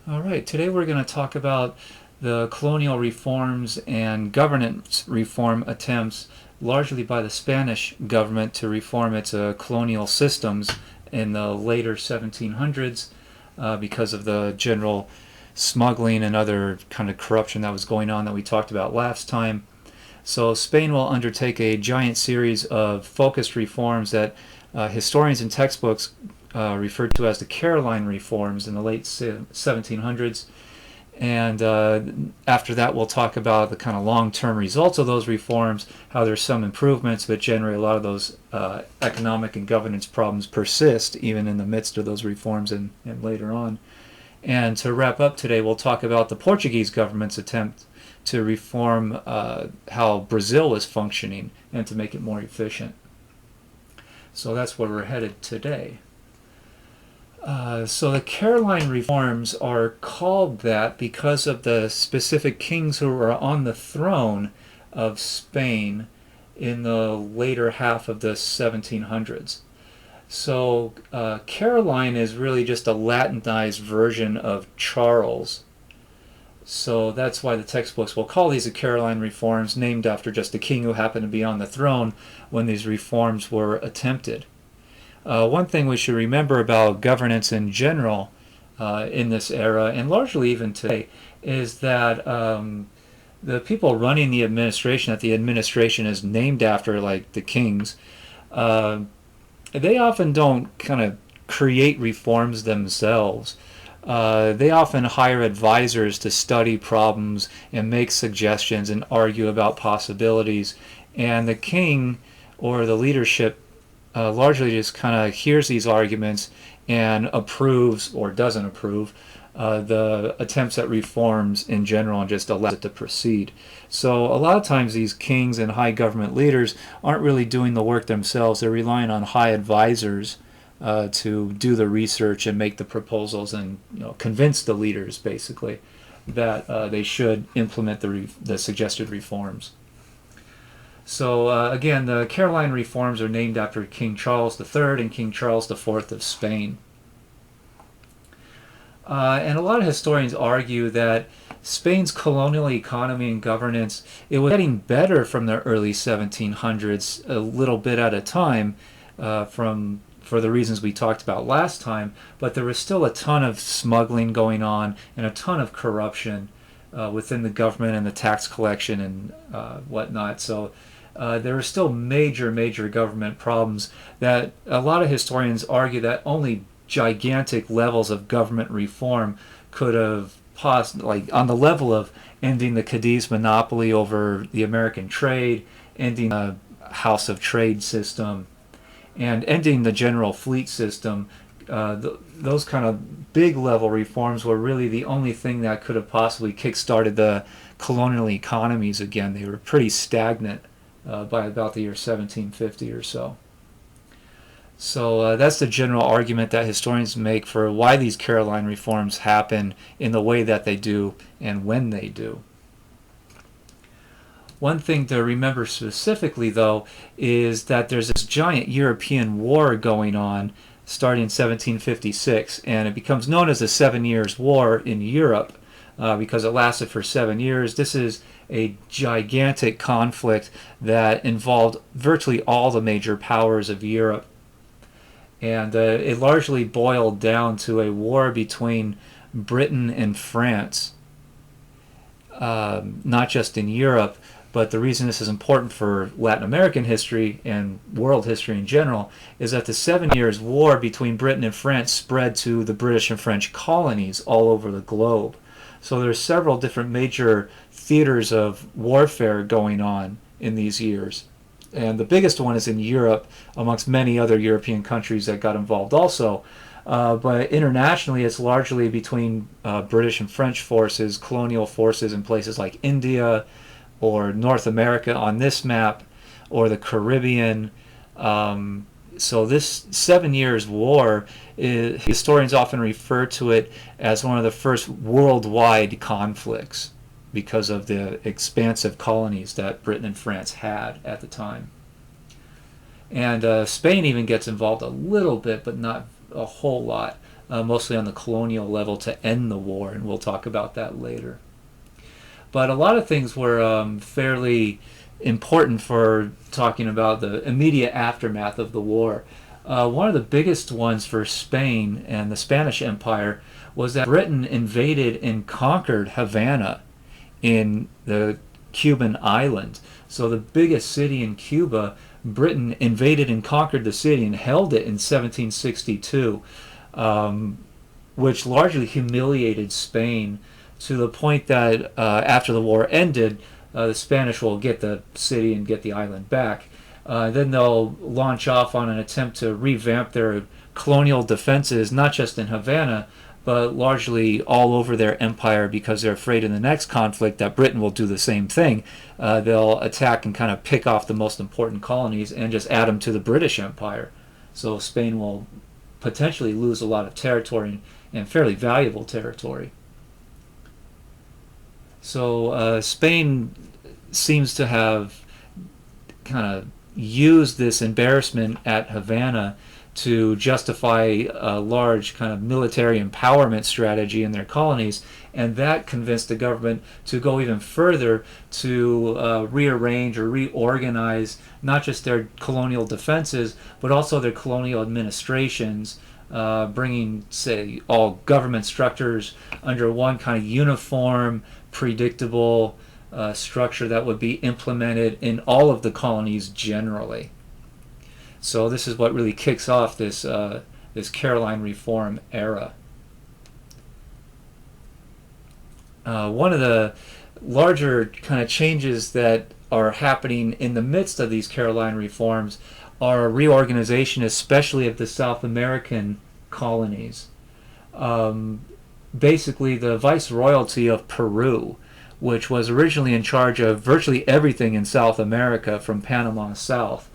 All right, today we're going to talk about the colonial reforms and governance reform attempts, largely by the Spanish government to reform its colonial systems in the later 1700s because of the general smuggling and other kind of corruption that was going on that we talked about last time. So Spain will undertake a giant series of focused reforms that historians and textbooks referred to as the Caroline reforms in the late 1700s. And after that, we'll talk about the kind of long-term results of those reforms, how there's some improvements, but generally a lot of those economic and governance problems persist even in the midst of those reforms and later on. And to wrap up today, we'll talk about the Portuguese government's attempt to reform how Brazil was functioning and to make it more efficient. So that's where we're headed today. So the Caroline reforms are called that because of the specific kings who were on the throne of Spain in the later half of the 1700s. So Caroline is really just a Latinized version of Charles. So that's why the textbooks will call these the Caroline reforms, named after just the king who happened to be on the throne when these reforms were attempted. One thing we should remember about governance in general in this era, and largely even today, is that the people running the administration, that the administration is named after, like the kings, they often don't kind of create reforms themselves. They often hire advisors to study problems and make suggestions and argue about possibilities. And the king or the leadership largely just kind of hears these arguments and approves or doesn't approve the attempts at reforms in general and just allows it to proceed. So a lot of times these kings and high government leaders aren't really doing the work themselves. They're relying on high advisors to do the research and make the proposals and convince the leaders basically that they should implement the suggested reforms. So again, the Caroline reforms are named after King Charles III and King Charles IV of Spain. And a lot of historians argue that Spain's colonial economy and governance, it was getting better from the early 1700s, a little bit at a time, for the reasons we talked about last time, but there was still a ton of smuggling going on and a ton of corruption within the government and the tax collection and whatnot. So there are still major government problems that a lot of historians argue that only gigantic levels of government reform could have like on the level of ending the Cadiz monopoly over the American trade, ending the House of Trade system, and ending the general fleet system. Those kind of big level reforms were really the only thing that could have possibly kick-started the colonial economies again. They were pretty stagnant by about the year 1750 or so. So that's the general argument that historians make for why these Caroline reforms happen in the way that they do and when they do. One thing to remember specifically, though, is that there's this giant European war going on starting in 1756, and it becomes known as the 7 Years' War in Europe because it lasted for 7 years. This is a gigantic conflict that involved virtually all the major powers of Europe. And it largely boiled down to a war between Britain and France, not just in Europe, but the reason this is important for Latin American history and world history in general is that the 7 Years' War between Britain and France spread to the British and French colonies all over the globe. So there's several different major theaters of warfare going on in these years. And the biggest one is in Europe, amongst many other European countries that got involved also. But internationally, it's largely between British and French forces, colonial forces in places like India or North America on this map, or the Caribbean. So this 7 Years' War, historians often refer to it as one of the first worldwide conflicts, because of the expansive colonies that Britain and France had at the time. And Spain even gets involved a little bit, but not a whole lot. mostly on the colonial level, to end the war, and we'll talk about that later. But a lot of things were fairly important for talking about the immediate aftermath of the war. One of the biggest ones for Spain and the Spanish Empire was that Britain invaded and conquered Havana in the Cuban island. So the biggest city in Cuba, Britain invaded and conquered the city and held it in 1762, which largely humiliated Spain, to the point that after the war ended, the Spanish will get the city and get the island back. Then they'll launch off on an attempt to revamp their colonial defenses, not just in Havana, but largely all over their empire, because they're afraid in the next conflict that Britain will do the same thing. They'll attack and kind of pick off the most important colonies and just add them to the British Empire. So Spain will potentially lose a lot of territory, and fairly valuable territory. So Spain seems to have kind of used this embarrassment at Havana to justify a large kind of military empowerment strategy in their colonies, and that convinced the government to go even further to rearrange or reorganize not just their colonial defenses, but also their colonial administrations, bringing, say, all government structures under one kind of uniform, predictable structure that would be implemented in all of the colonies generally. So this is what really kicks off this Caroline Reform era. One of the larger kind of changes that are happening in the midst of these Caroline Reforms are a reorganization, especially of the South American colonies. Basically, the Viceroyalty of Peru, which was originally in charge of virtually everything in South America from Panama south,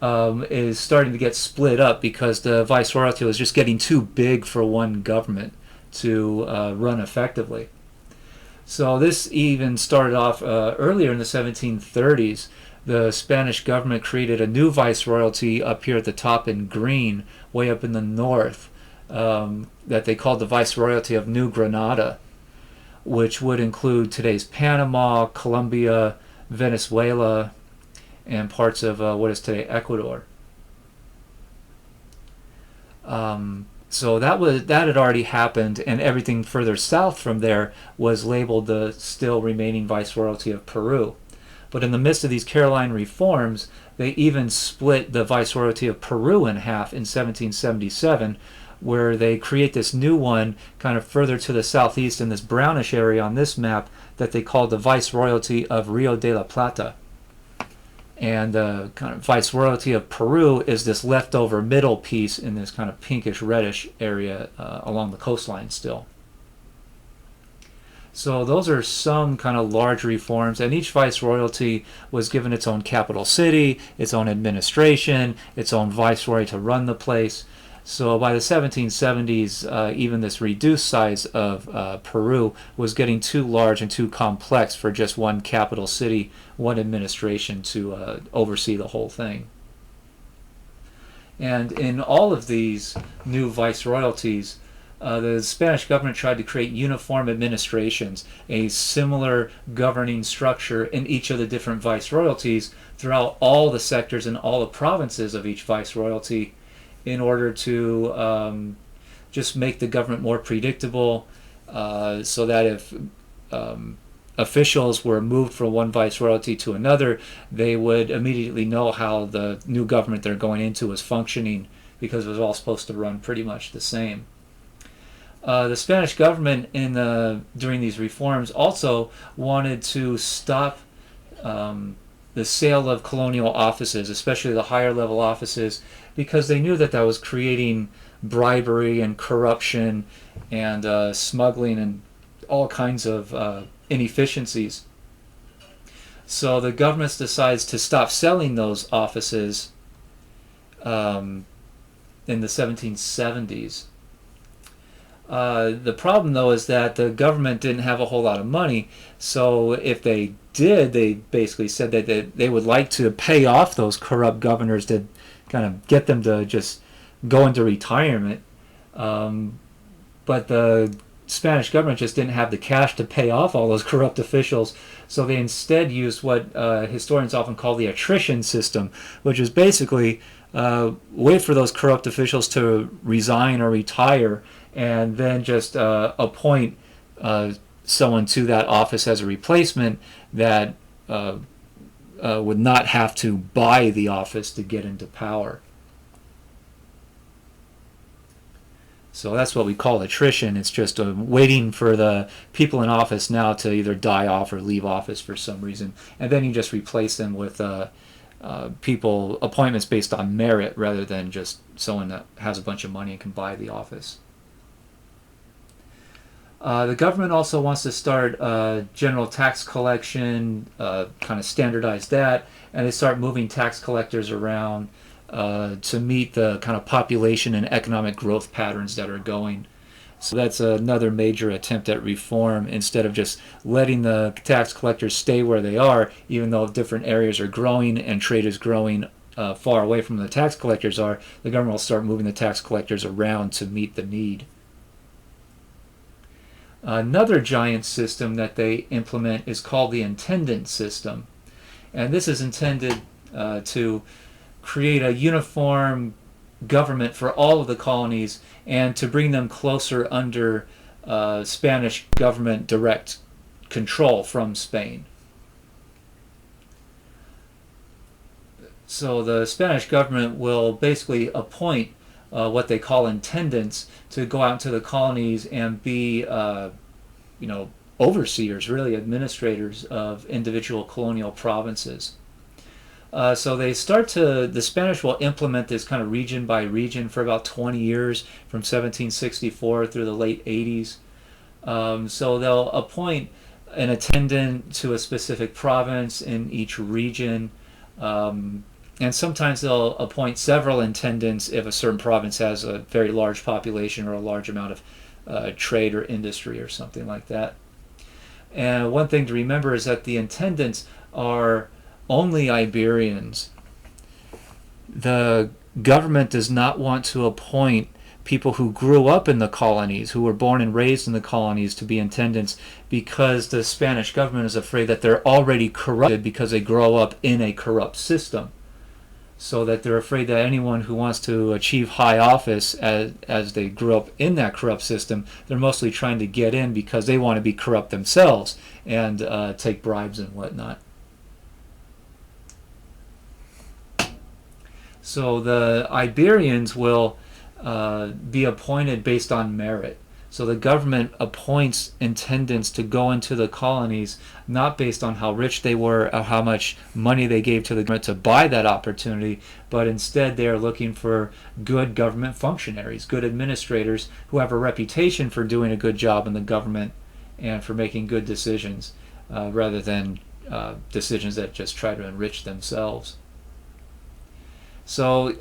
is starting to get split up because the Viceroyalty was just getting too big for one government to run effectively. So this even started off earlier in the 1730s. The Spanish government created a new Viceroyalty up here at the top in green, way up in the north, that they called the Viceroyalty of New Granada, which would include today's Panama, Colombia, Venezuela, and parts of what is today Ecuador. So that had already happened, and everything further south from there was labeled the still remaining Viceroyalty of Peru. But in the midst of these Caroline Reforms, they even split the Viceroyalty of Peru in half in 1777, where they create this new one kind of further to the southeast in this brownish area on this map that they call the Viceroyalty of Rio de la Plata. And the kind of Viceroyalty of Peru is this leftover middle piece in this kind of pinkish reddish area along the coastline still. So those are some kind of large reforms, and each viceroyalty was given its own capital city, its own administration, its own viceroy to run the place. So by the 1770s, even this reduced size of Peru was getting too large and too complex for just one capital city, one administration to oversee the whole thing. And in all of these new viceroyalties, the Spanish government tried to create uniform administrations, a similar governing structure in each of the different viceroyalties throughout all the sectors and all the provinces of each viceroyalty, in order to just make the government more predictable, so that if officials were moved from one viceroyalty to another, they would immediately know how the new government they're going into was functioning, because it was all supposed to run pretty much the same. The Spanish government during these reforms also wanted to stop the sale of colonial offices, especially the higher level offices, because they knew that was creating bribery and corruption and smuggling and all kinds of inefficiencies. So the government decides to stop selling those offices in the 1770s. The problem, though, is that the government didn't have a whole lot of money, so if they did, they basically said that they would like to pay off those corrupt governors to kind of get them to just go into retirement. But the Spanish government just didn't have the cash to pay off all those corrupt officials, so they instead used what historians often call the attrition system, which is basically wait for those corrupt officials to resign or retire, and then just appoint someone to that office as a replacement that would not have to buy the office to get into power. So that's what we call attrition. It's just waiting for the people in office now to either die off or leave office for some reason, and then you just replace them with appointments based on merit rather than just someone that has a bunch of money and can buy the office. The government also wants to start general tax collection, kind of standardize that, and they start moving tax collectors around to meet the kind of population and economic growth patterns that are going. So that's another major attempt at reform. Instead of just letting the tax collectors stay where they are, even though different areas are growing and trade is growing far away from the tax collectors are, the government will start moving the tax collectors around to meet the need. Another giant system that they implement is called the intendant system. And this is intended to create a uniform government for all of the colonies and to bring them closer under Spanish government direct control from Spain. So the Spanish government will basically appoint what they call intendants to go out into the colonies and be overseers, really administrators of individual colonial provinces. So the Spanish will implement this kind of region by region for about 20 years, from 1764 through the late 80s. So they'll appoint an attendant to a specific province in each region, and sometimes they'll appoint several intendants if a certain province has a very large population or a large amount of trade or industry or something like that. And one thing to remember is that the intendants are only Iberians. The government does not want to appoint people who grew up in the colonies, who were born and raised in the colonies, to be intendants, because the Spanish government is afraid that they're already corrupted because they grow up in a corrupt system. So that they're afraid that anyone who wants to achieve high office as they grew up in that corrupt system, they're mostly trying to get in because they want to be corrupt themselves and take bribes and whatnot. So the Iberians will be appointed based on merit. So the government appoints intendants to go into the colonies not based on how rich they were or how much money they gave to the government to buy that opportunity, but instead they are looking for good government functionaries, good administrators who have a reputation for doing a good job in the government and for making good decisions rather than decisions that just try to enrich themselves. So,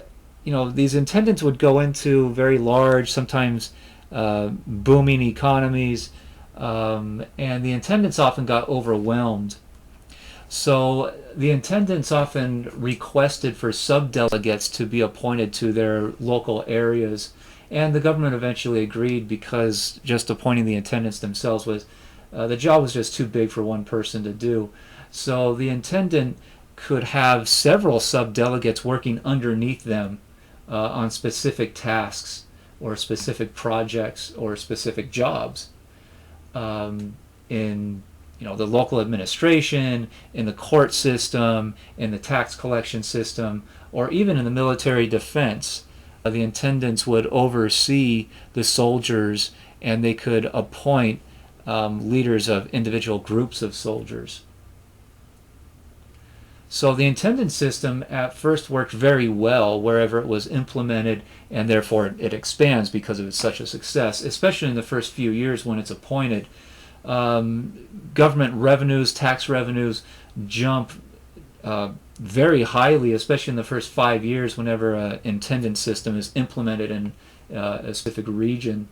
these intendants would go into very large, sometimes booming economies, and the intendants often got overwhelmed. So the intendants often requested for subdelegates to be appointed to their local areas, and the government eventually agreed because just appointing the intendants themselves was the job was just too big for one person to do. So the intendant could have several subdelegates working underneath them on specific tasks or specific projects or specific jobs in the local administration, in the court system, in the tax collection system, or even in the military defense. The intendants would oversee the soldiers, and they could appoint leaders of individual groups of soldiers. So the intendant system at first worked very well wherever it was implemented, and therefore it expands because of it's such a success, especially in the first few years when it's appointed. Government revenues, tax revenues jump very highly, especially in the first 5 years whenever an intendant system is implemented in a specific region.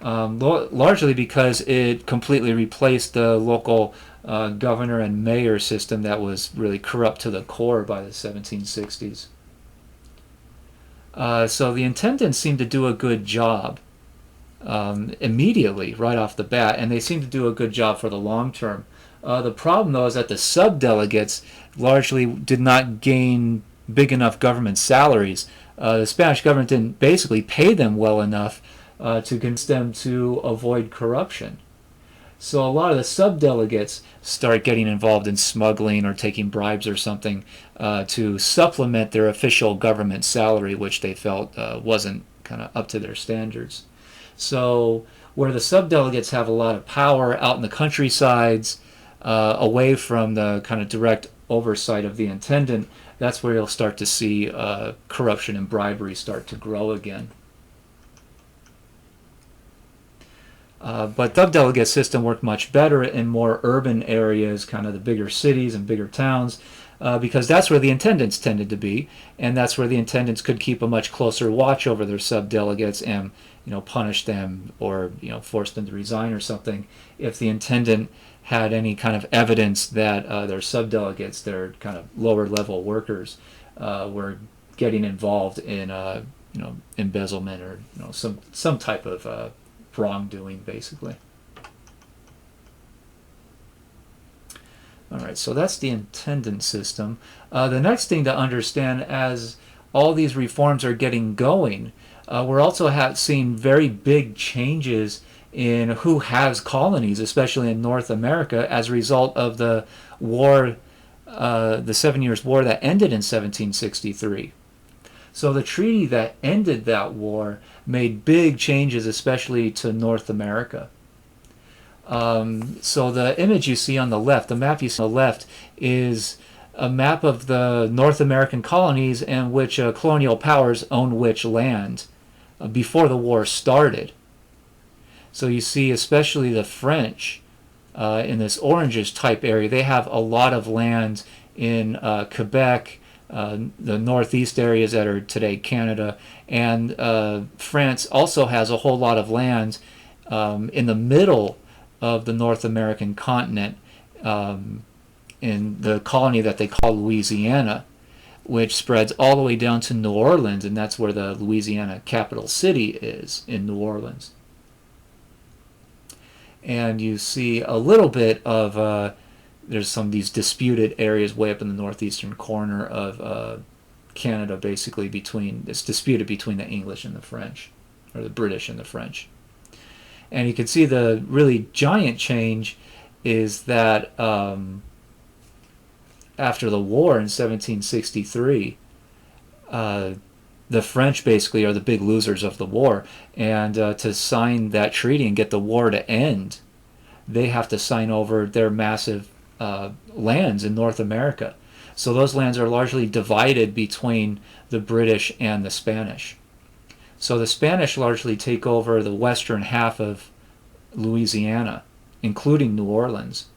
Largely because it completely replaced the local governor and mayor system that was really corrupt to the core by the 1760s. So the intendants seem to do a good job immediately, right off the bat, and they seem to do a good job for the long term. The problem, though, is that the subdelegates largely did not gain big enough government salaries. The Spanish government didn't basically pay them well enough to convince them to avoid corruption. So a lot of the subdelegates start getting involved in smuggling or taking bribes or something to supplement their official government salary, which they felt wasn't kind of up to their standards. So where the subdelegates have a lot of power out in the countrysides, away from the kind of direct oversight of the intendant, that's where you'll start to see corruption and bribery start to grow again. But the subdelegate system worked much better in more urban areas, kind of the bigger cities and bigger towns, because that's where the intendants tended to be, and that's where the intendants could keep a much closer watch over their subdelegates and punish them or force them to resign or something if the intendant had any kind of evidence that their subdelegates, their kind of lower level workers, were getting involved in embezzlement or some type of wrongdoing, basically. All right, so that's the intendant system. The next thing to understand, as all these reforms are getting going, we're also seeing very big changes in who has colonies, especially in North America, as a result of the war, the 7 Years' War that ended in 1763. So the treaty that ended that war made big changes, especially to North America. So the image you see on the left, the map you see on the left, is a map of the North American colonies and which colonial powers owned which land before the war started. So you see especially the French in this orangish type area, they have a lot of land in Quebec, the northeast areas that are today Canada, and France also has a whole lot of land in the middle of the North American continent, in the colony that they call Louisiana, which spreads all the way down to New Orleans, and that's where the Louisiana capital city is, in New Orleans. And you see a little bit of there's some of these disputed areas way up in the northeastern corner of Canada, basically it's disputed between the English and the French, or the British and the French. And you can see the really giant change is that after the war in 1763, the French basically are the big losers of the war, and to sign that treaty and get the war to end, they have to sign over their massive lands in North America. So those lands are largely divided between the British and the Spanish. So the Spanish largely take over the western half of Louisiana, including New Orleans.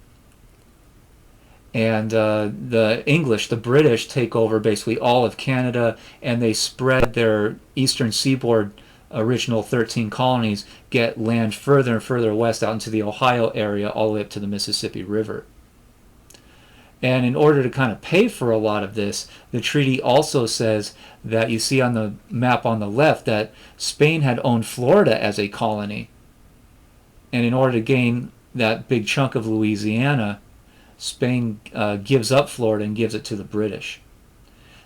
And the English, the British, take over basically all of Canada, and they spread their eastern seaboard original 13 colonies, get land further and further west out into the Ohio area, all the way up to the Mississippi River. And in order to kind of pay for a lot of this, the treaty also says that you see on the map on the left that Spain had owned Florida as a colony. And in order to gain that big chunk of Louisiana, Spain gives up Florida and gives it to the British.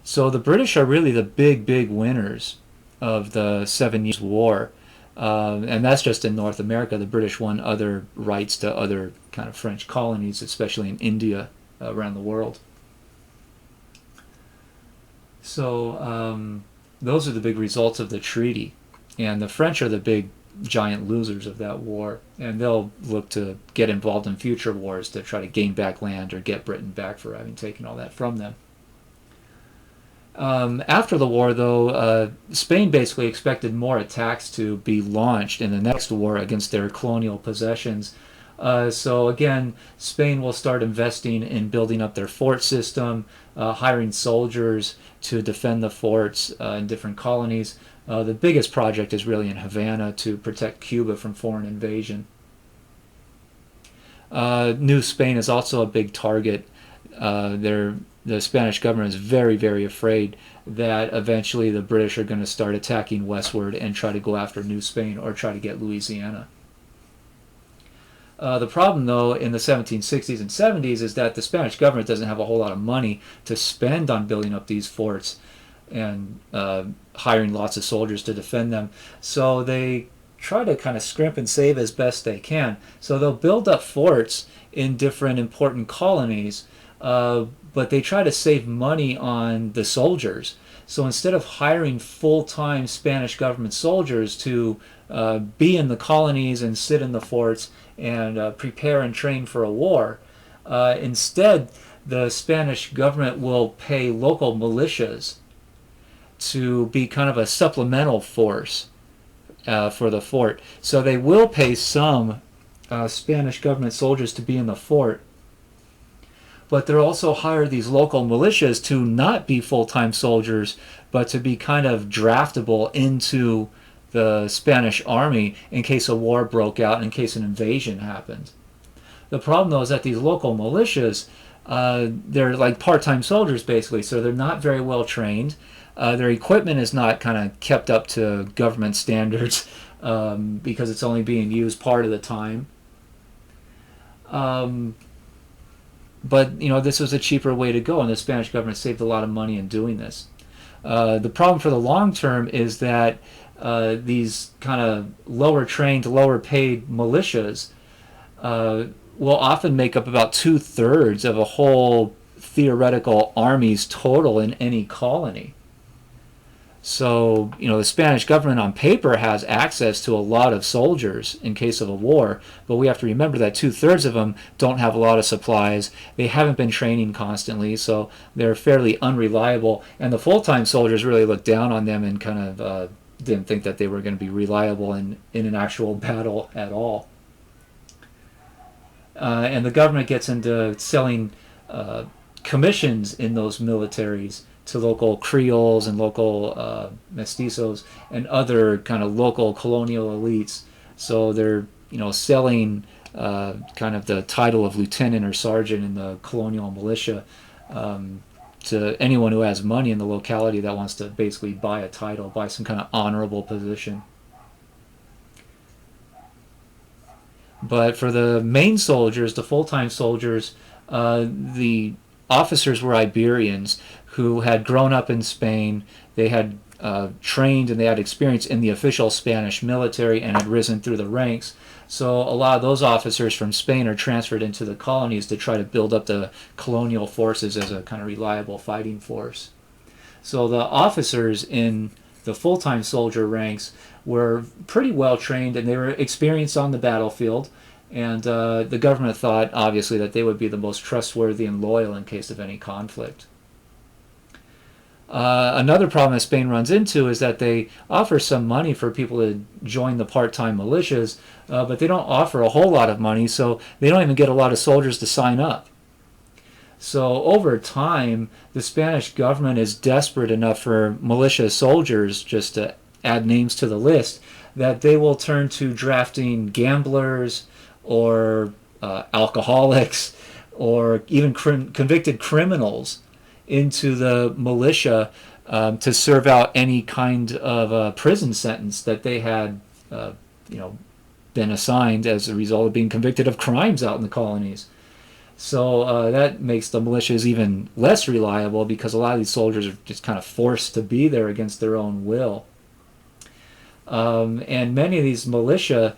So the British are really the big winners of the 7 Years' War. And that's just in North America. The British won other rights to other kind of French colonies, especially in India, around the world. So those are the big results of the treaty. And the French are the big giant losers of that war, and they'll look to get involved in future wars to try to gain back land or get Britain back for having taken all that from them. After the war, though, Spain basically expected more attacks to be launched in the next war against their colonial possessions. So again, Spain will start investing in building up their fort system, hiring soldiers to defend the forts in different colonies. The biggest project is really in Havana to protect Cuba from foreign invasion. New Spain is also a big target. They're the Spanish government is very, very afraid that eventually the British are going to start attacking westward and try to go after New Spain or try to get Louisiana. The problem, though, in the 1760s and 70s is that the Spanish government doesn't have a whole lot of money to spend on building up these forts and hiring lots of soldiers to defend them. So they try to kind of scrimp and save as best they can. So they'll build up forts in different important colonies, but they try to save money on the soldiers. So instead of hiring full-time Spanish government soldiers to be in the colonies and sit in the forts and prepare and train for a war, instead the Spanish government will pay local militias to be kind of a supplemental force for the fort. So they will pay some Spanish government soldiers to be in the fort, but they'll also hire these local militias to not be full-time soldiers, but to be kind of draftable into the Spanish army in case a war broke out, in case an invasion happened. The problem, though, is that these local militias, they're like part-time soldiers, basically, so they're not very well trained. Their equipment is not kind of kept up to government standards because it's only being used part of the time. But, this was a cheaper way to go, and the Spanish government saved a lot of money in doing this. The problem for the long term is that these kind of lower trained, lower paid militias will often make up about 2/3 of a whole theoretical army's total in any colony. So, the Spanish government on paper has access to a lot of soldiers in case of a war, but we have to remember that 2/3 of them don't have a lot of supplies. They haven't been training constantly, so they're fairly unreliable, and the full-time soldiers really look down on them and kind of didn't think that they were going to be reliable in an actual battle at all. And the government gets into selling commissions in those militaries to local Creoles and local mestizos and other kind of local colonial elites. So they're selling kind of the title of lieutenant or sergeant in the colonial militia to anyone who has money in the locality that wants to basically buy a title, buy some kind of honorable position. But for the main soldiers, the full-time soldiers, the officers were Iberians who had grown up in Spain. They had trained and they had experience in the official Spanish military and had risen through the ranks. So a lot of those officers from Spain are transferred into the colonies to try to build up the colonial forces as a kind of reliable fighting force. So the officers in the full-time soldier ranks were pretty well trained and they were experienced on the battlefield. And the government thought, obviously, that they would be the most trustworthy and loyal in case of any conflict. Another problem that Spain runs into is that they offer some money for people to join the part-time militias, but they don't offer a whole lot of money, so they don't even get a lot of soldiers to sign up. So over time, the Spanish government is desperate enough for militia soldiers, just to add names to the list, that they will turn to drafting gamblers or alcoholics or even convicted criminals into the militia to serve out any kind of prison sentence that they had been assigned as a result of being convicted of crimes out in the colonies. So that makes the militias even less reliable because a lot of these soldiers are just kind of forced to be there against their own will. And many of these militia,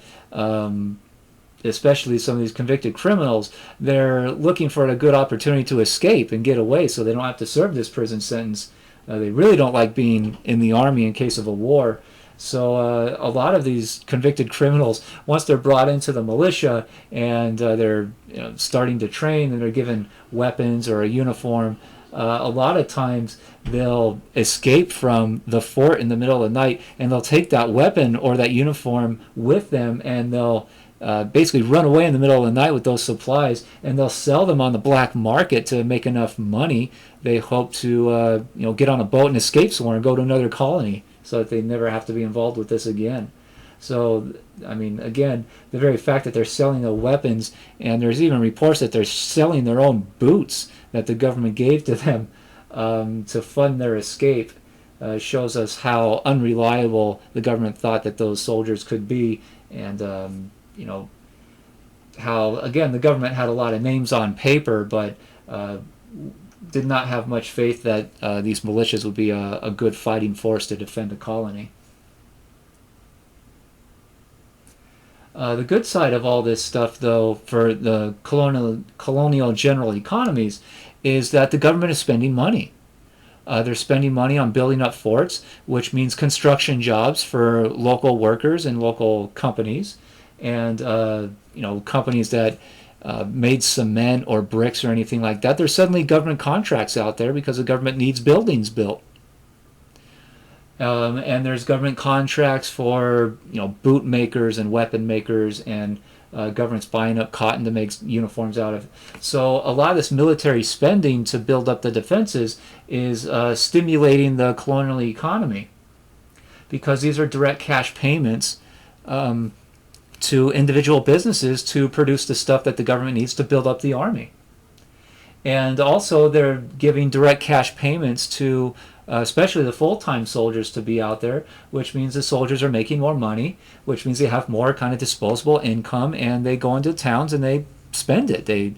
especially some of these convicted criminals, they're looking for a good opportunity to escape and get away so they don't have to serve this prison sentence. They really don't like being in the army in case of a war. So a lot of these convicted criminals, once they're brought into the militia and they're starting to train and they're given weapons or a uniform, a lot of times they'll escape from the fort in the middle of the night and they'll take that weapon or that uniform with them and they'll basically run away in the middle of the night with those supplies and they'll sell them on the black market to make enough money. They hope to get on a boat and escape somewhere and go to another colony so that they never have to be involved with this again. So, I mean, again, the very fact that they're selling the weapons, and there's even reports that they're selling their own boots that the government gave to them to fund their escape, shows us how unreliable the government thought that those soldiers could be, and you know, how, again, the government had a lot of names on paper, but did not have much faith that these militias would be a good fighting force to defend a colony. The good side of all this stuff, though, for the colonial general economies, is that the government is spending money. They're spending money on building up forts, which means construction jobs for local workers and local companies, and companies that made cement or bricks or anything like that. There's suddenly government contracts out there because the government needs buildings built. And there's government contracts for boot makers and weapon makers, and government's buying up cotton to make uniforms out of. So a lot of this military spending to build up the defenses is stimulating the colonial economy, because these are direct cash payments to individual businesses to produce the stuff that the government needs to build up the army. And also they're giving direct cash payments to especially the full-time soldiers to be out there, which means the soldiers are making more money, which means they have more kind of disposable income, and they go into towns and they spend it. They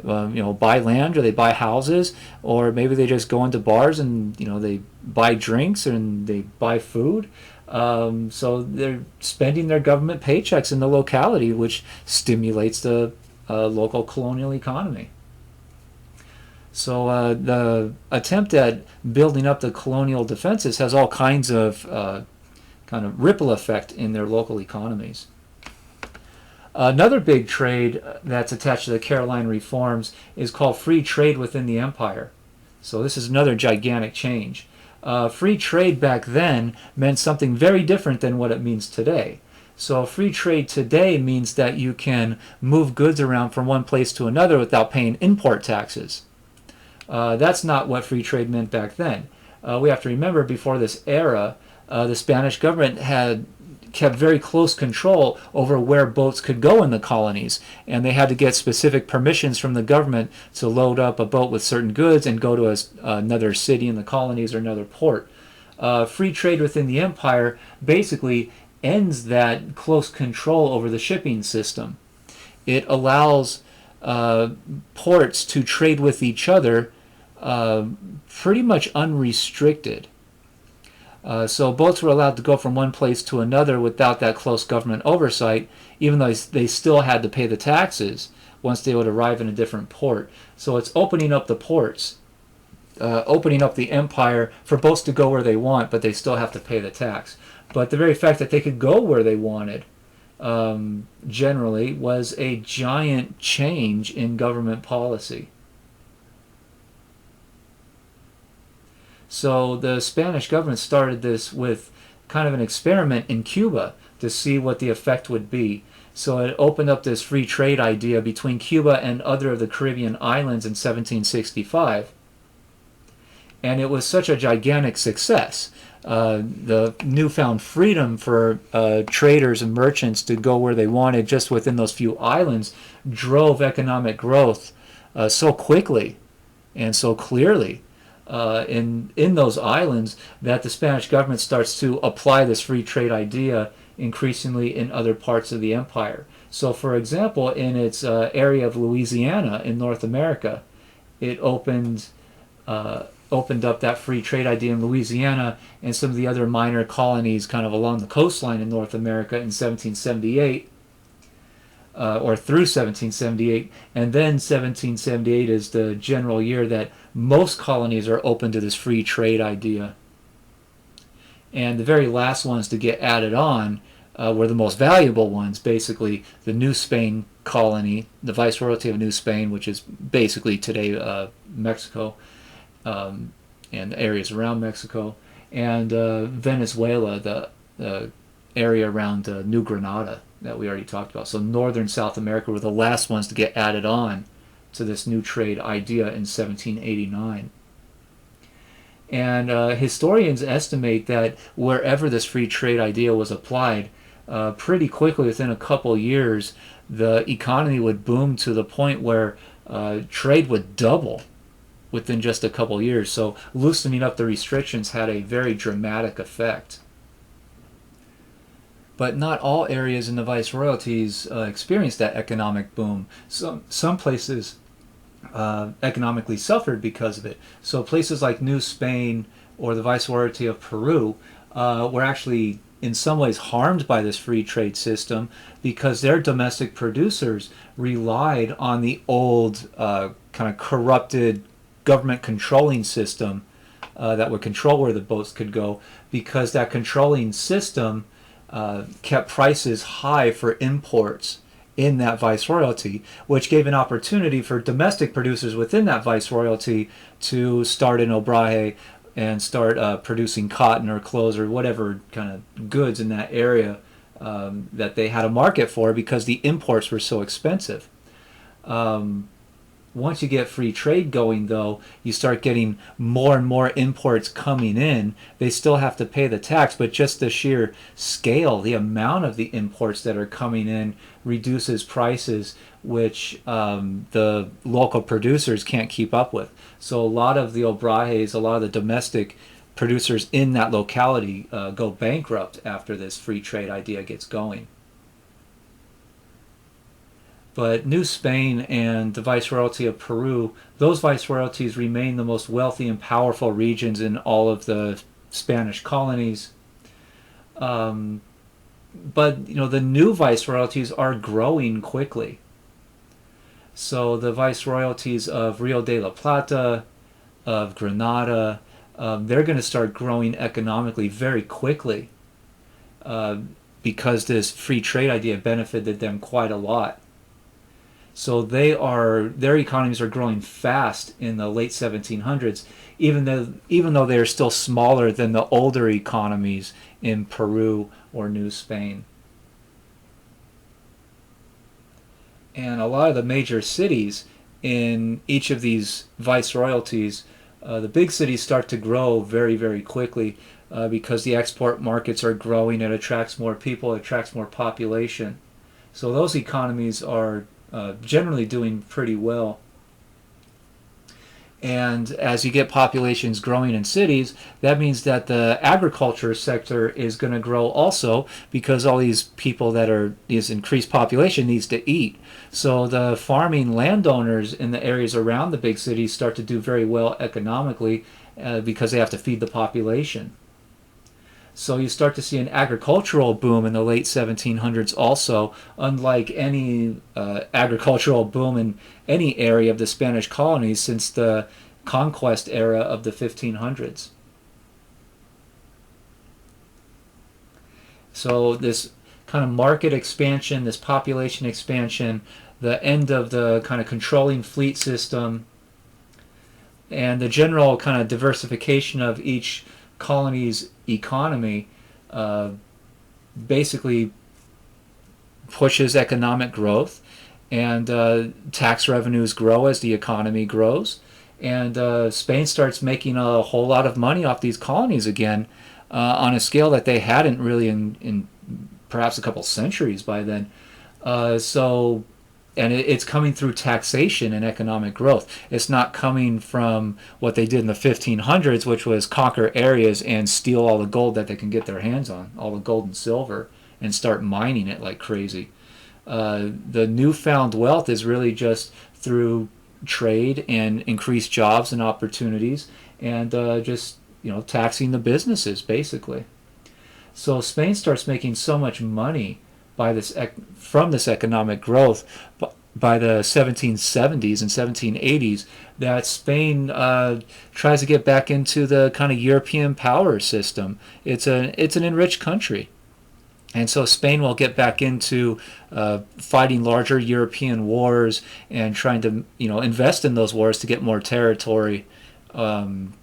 buy land, or they buy houses, or maybe they just go into bars and they buy drinks and they buy food. So they're spending their government paychecks in the locality, which stimulates the local colonial economy. So the attempt at building up the colonial defenses has all kinds of kind of ripple effect in their local economies. Another big trade that's attached to the Caroline reforms is called free trade within the empire. So this is another gigantic change. Free trade back then meant something very different than what it means today. So free trade today means that you can move goods around from one place to another without paying import taxes. That's not what free trade meant back then. We have to remember, before this era, the Spanish government had kept very close control over where boats could go in the colonies, and they had to get specific permissions from the government to load up a boat with certain goods and go to another city in the colonies or another port. Free trade within the empire basically ends that close control over the shipping system. It allows ports to trade with each other pretty much unrestricted. So boats were allowed to go from one place to another without that close government oversight, even though they still had to pay the taxes once they would arrive in a different port. So it's opening up the ports, opening up the empire for boats to go where they want, but they still have to pay the tax. But the very fact that they could go where they wanted generally was a giant change in government policy. So the Spanish government started this with kind of an experiment in Cuba to see what the effect would be. So it opened up this free trade idea between Cuba and other of the Caribbean islands in 1765. And it was such a gigantic success. The newfound freedom for traders and merchants to go where they wanted just within those few islands drove economic growth so quickly and so clearly in those islands that the Spanish government starts to apply this free trade idea increasingly in other parts of the empire. So, for example, in its area of Louisiana in North America, it opened up that free trade idea in Louisiana and some of the other minor colonies kind of along the coastline in North America in 1778. Or through 1778, and then 1778 is the general year that most colonies are open to this free trade idea. And the very last ones to get added on were the most valuable ones, basically the New Spain colony, the Viceroyalty of New Spain, which is basically today Mexico and areas around Mexico, and Venezuela, the area around New Granada that we already talked about. So northern South America were the last ones to get added on to this new trade idea in 1789. And historians estimate that wherever this free trade idea was applied, pretty quickly, within a couple years, the economy would boom to the point where trade would double within just a couple years. So loosening up the restrictions had a very dramatic effect. But not all areas in the viceroyalties experienced that economic boom. Some places economically suffered because of it. So places like New Spain or the viceroyalty of Peru were actually in some ways harmed by this free trade system because their domestic producers relied on the old kind of corrupted government controlling system that would control where the boats could go, because that controlling system kept prices high for imports in that viceroyalty, which gave an opportunity for domestic producers within that viceroyalty to start an obraje and start producing cotton or clothes or whatever kind of goods in that area that they had a market for, because the imports were so expensive. Once you get free trade going, though, you start getting more and more imports coming in. They still have to pay the tax, but just the sheer scale, the amount of the imports that are coming in reduces prices, which the local producers can't keep up with. So a lot of the obrajes, a lot of the domestic producers in that locality go bankrupt after this free trade idea gets going. But New Spain and the Viceroyalty of Peru, those viceroyalties remain the most wealthy and powerful regions in all of the Spanish colonies. But the new viceroyalties are growing quickly. So the viceroyalties of Rio de la Plata, of Granada, they're going to start growing economically very quickly because this free trade idea benefited them quite a lot. So their economies are growing fast in the late 1700s, even though they are still smaller than the older economies in Peru or New Spain. And a lot of the major cities in each of these viceroyalties, the big cities start to grow very, very quickly because the export markets are growing. It attracts more people, it attracts more population. So those economies are generally doing pretty well. And as you get populations growing in cities, that means that the agriculture sector is going to grow also, because all these people that are this increased population needs to eat. So the farming landowners in the areas around the big cities start to do very well economically because they have to feed the population. So you start to see an agricultural boom in the late 1700s also, unlike any agricultural boom in any area of the Spanish colonies since the conquest era of the 1500s. So this kind of market expansion, this population expansion, the end of the kind of controlling fleet system, and the general kind of diversification of each colony's economy basically pushes economic growth, and tax revenues grow as the economy grows, and Spain starts making a whole lot of money off these colonies again on a scale that they hadn't really in perhaps a couple centuries by then. And it's coming through taxation and economic growth. It's not coming from what they did in the 1500s, which was conquer areas and steal all the gold that they can get their hands on, all the gold and silver, and start mining it like crazy. The newfound wealth is really just through trade and increased jobs and opportunities, and just taxing the businesses basically. So Spain starts making so much money from this economic growth by the 1770s and 1780s that Spain tries to get back into the kind of European power system. It's an enriched country, and so Spain will get back into fighting larger European wars and trying to invest in those wars to get more territory, and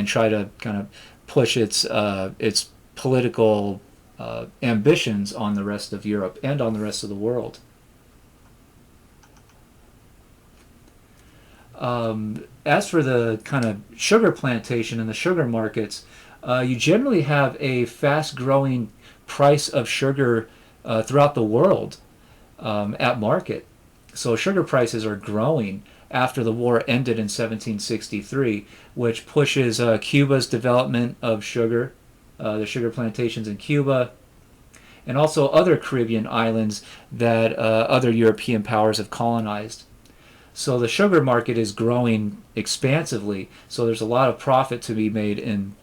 try to kind of push its political ambitions on the rest of Europe and on the rest of the world. As for the kind of sugar plantation and the sugar markets, you generally have a fast-growing price of sugar throughout the world at market. So sugar prices are growing after the war ended in 1763, which pushes Cuba's development of sugar, the sugar plantations in Cuba, and also other Caribbean islands that other European powers have colonized. So the sugar market is growing expansively. So there's a lot of profit to be made in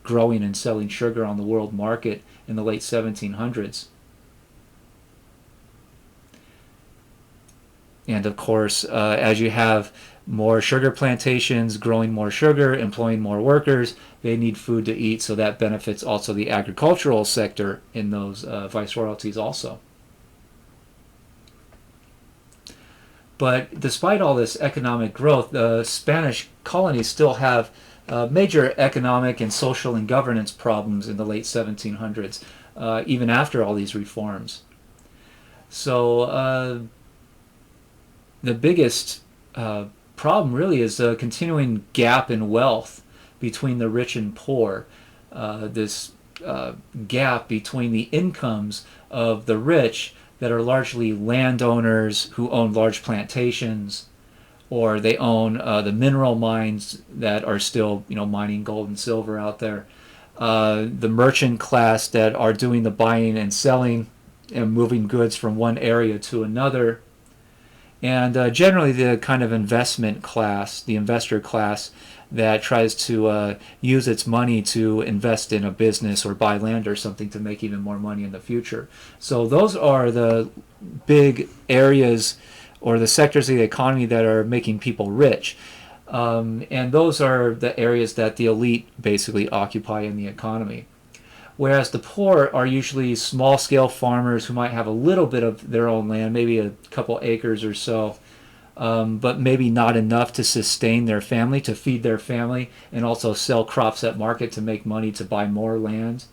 growing and selling sugar on the world market in the late 1700s. And of course, as you have more sugar plantations growing more sugar, employing more workers, they need food to eat, so that benefits also the agricultural sector in those viceroyalties also. But despite all this economic growth, the Spanish colonies still have major economic and social and governance problems in the late 1700s, even after all these reforms. So the biggest problem really is the continuing gap in wealth between the rich and poor. This gap between the incomes of the rich that are largely landowners who own large plantations, or they own the mineral mines that are still, mining gold and silver out there. The merchant class that are doing the buying and selling and moving goods from one area to another. And generally the kind of investment class, the investor class that tries to use its money to invest in a business or buy land or something to make even more money in the future. So those are the big areas or the sectors of the economy that are making people rich. And those are the areas that the elite basically occupy in the economy. Whereas the poor are usually small-scale farmers who might have a little bit of their own land, maybe a couple acres or so, but maybe not enough to sustain their family, to feed their family, and also sell crops at market to make money to buy more land.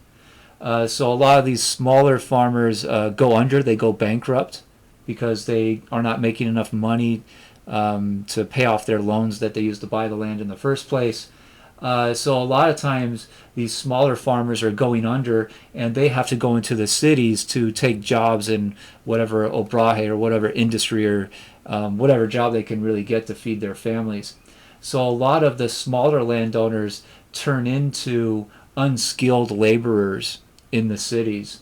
So a lot of these smaller farmers go under, they go bankrupt, because they are not making enough money to pay off their loans that they used to buy the land in the first place. So a lot of times these smaller farmers are going under, and they have to go into the cities to take jobs in whatever obraje or whatever industry or whatever job they can really get to feed their families. So a lot of the smaller landowners turn into unskilled laborers in the cities.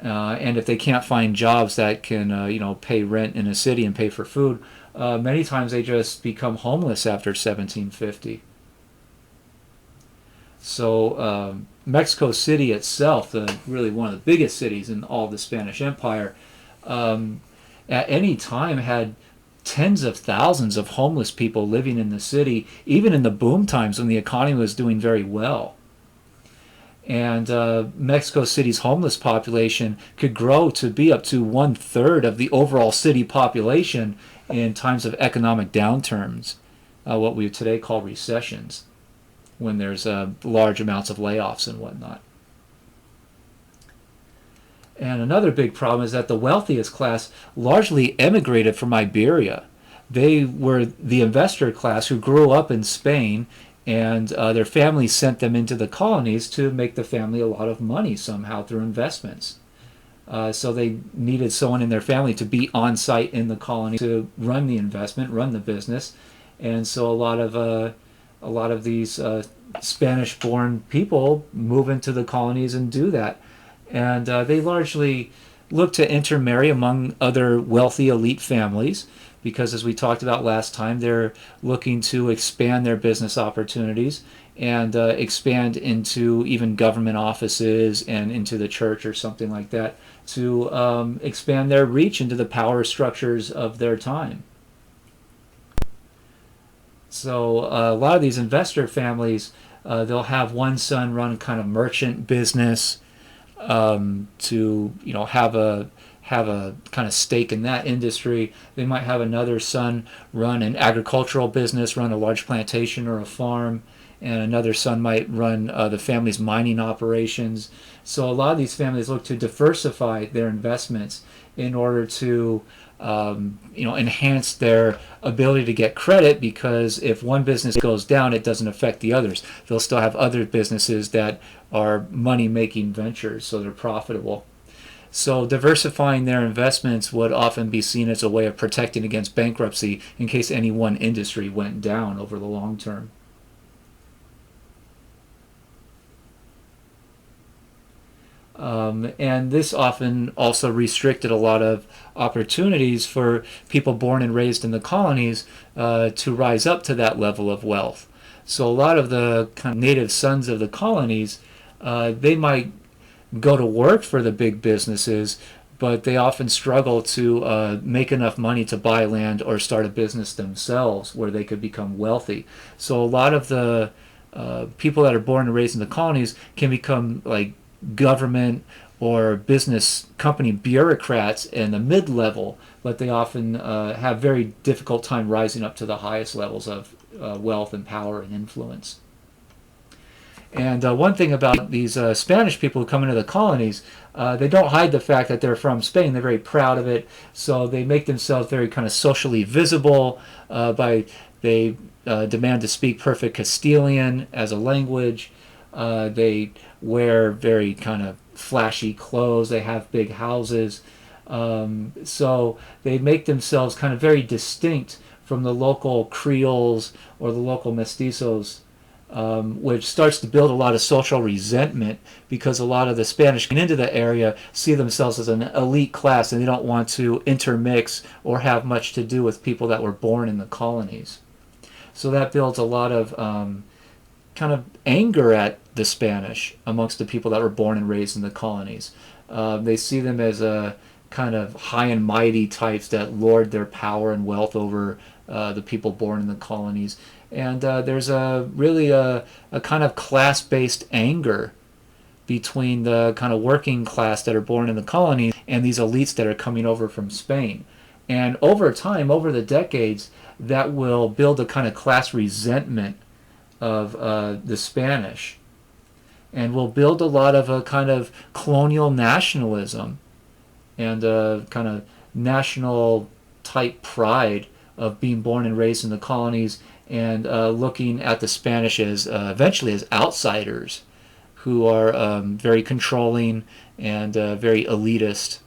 And if they can't find jobs that can pay rent in a city and pay for food, many times they just become homeless after 1750. So Mexico City itself, really one of the biggest cities in all of the Spanish Empire, at any time had tens of thousands of homeless people living in the city, even in the boom times when the economy was doing very well. And Mexico City's homeless population could grow to be up to 1/3 of the overall city population in times of economic downturns, what we would today call recessions, when there's large amounts of layoffs and whatnot. And another big problem is that the wealthiest class largely emigrated from Iberia. They were the investor class who grew up in Spain, and their families sent them into the colonies to make the family a lot of money somehow through investments. So they needed someone in their family to be on site in the colony to run the investment, run the business. And so a lot of these Spanish-born people move into the colonies and do that. And they largely look to intermarry among other wealthy elite families, because as we talked about last time, they're looking to expand their business opportunities and expand into even government offices and into the church or something like that, to expand their reach into the power structures of their time. So a lot of these investor families, they'll have one son run kind of merchant business, to have a kind of stake in that industry. They might have another son run an agricultural business, run a large plantation or a farm, and another son might run the family's mining operations. So a lot of these families look to diversify their investments in order to enhance their ability to get credit, because if one business goes down, it doesn't affect the others. They'll still have other businesses that are money-making ventures, so they're profitable. So diversifying their investments would often be seen as a way of protecting against bankruptcy in case any one industry went down over the long term. And this often also restricted a lot of opportunities for people born and raised in the colonies to rise up to that level of wealth. So a lot of the kind of native sons of the colonies, they might go to work for the big businesses, but they often struggle to make enough money to buy land or start a business themselves where they could become wealthy. So a lot of the people that are born and raised in the colonies can become like government or business company bureaucrats in the mid-level, but they often have very difficult time rising up to the highest levels of wealth and power and influence. And one thing about these Spanish people who come into the colonies, they don't hide the fact that they're from Spain. They're very proud of it. So they make themselves very kind of socially visible by they demand to speak perfect Castilian as a language. They wear very kind of flashy clothes. They have big houses. So they make themselves kind of very distinct from the local Creoles or the local mestizos, which starts to build a lot of social resentment because a lot of the Spanish coming into the area see themselves as an elite class and they don't want to intermix or have much to do with people that were born in the colonies. So that builds a lot of kind of anger at the Spanish amongst the people that were born and raised in the colonies. They see them as a kind of high and mighty types that lord their power and wealth over the people born in the colonies. And there's really a kind of class-based anger between the kind of working class that are born in the colonies and these elites that are coming over from Spain. And over time, over the decades, that will build a kind of class resentment of the Spanish, and will build a lot of a kind of colonial nationalism and a kind of national type pride of being born and raised in the colonies, and looking at the Spanish as eventually as outsiders who are very controlling and very elitist.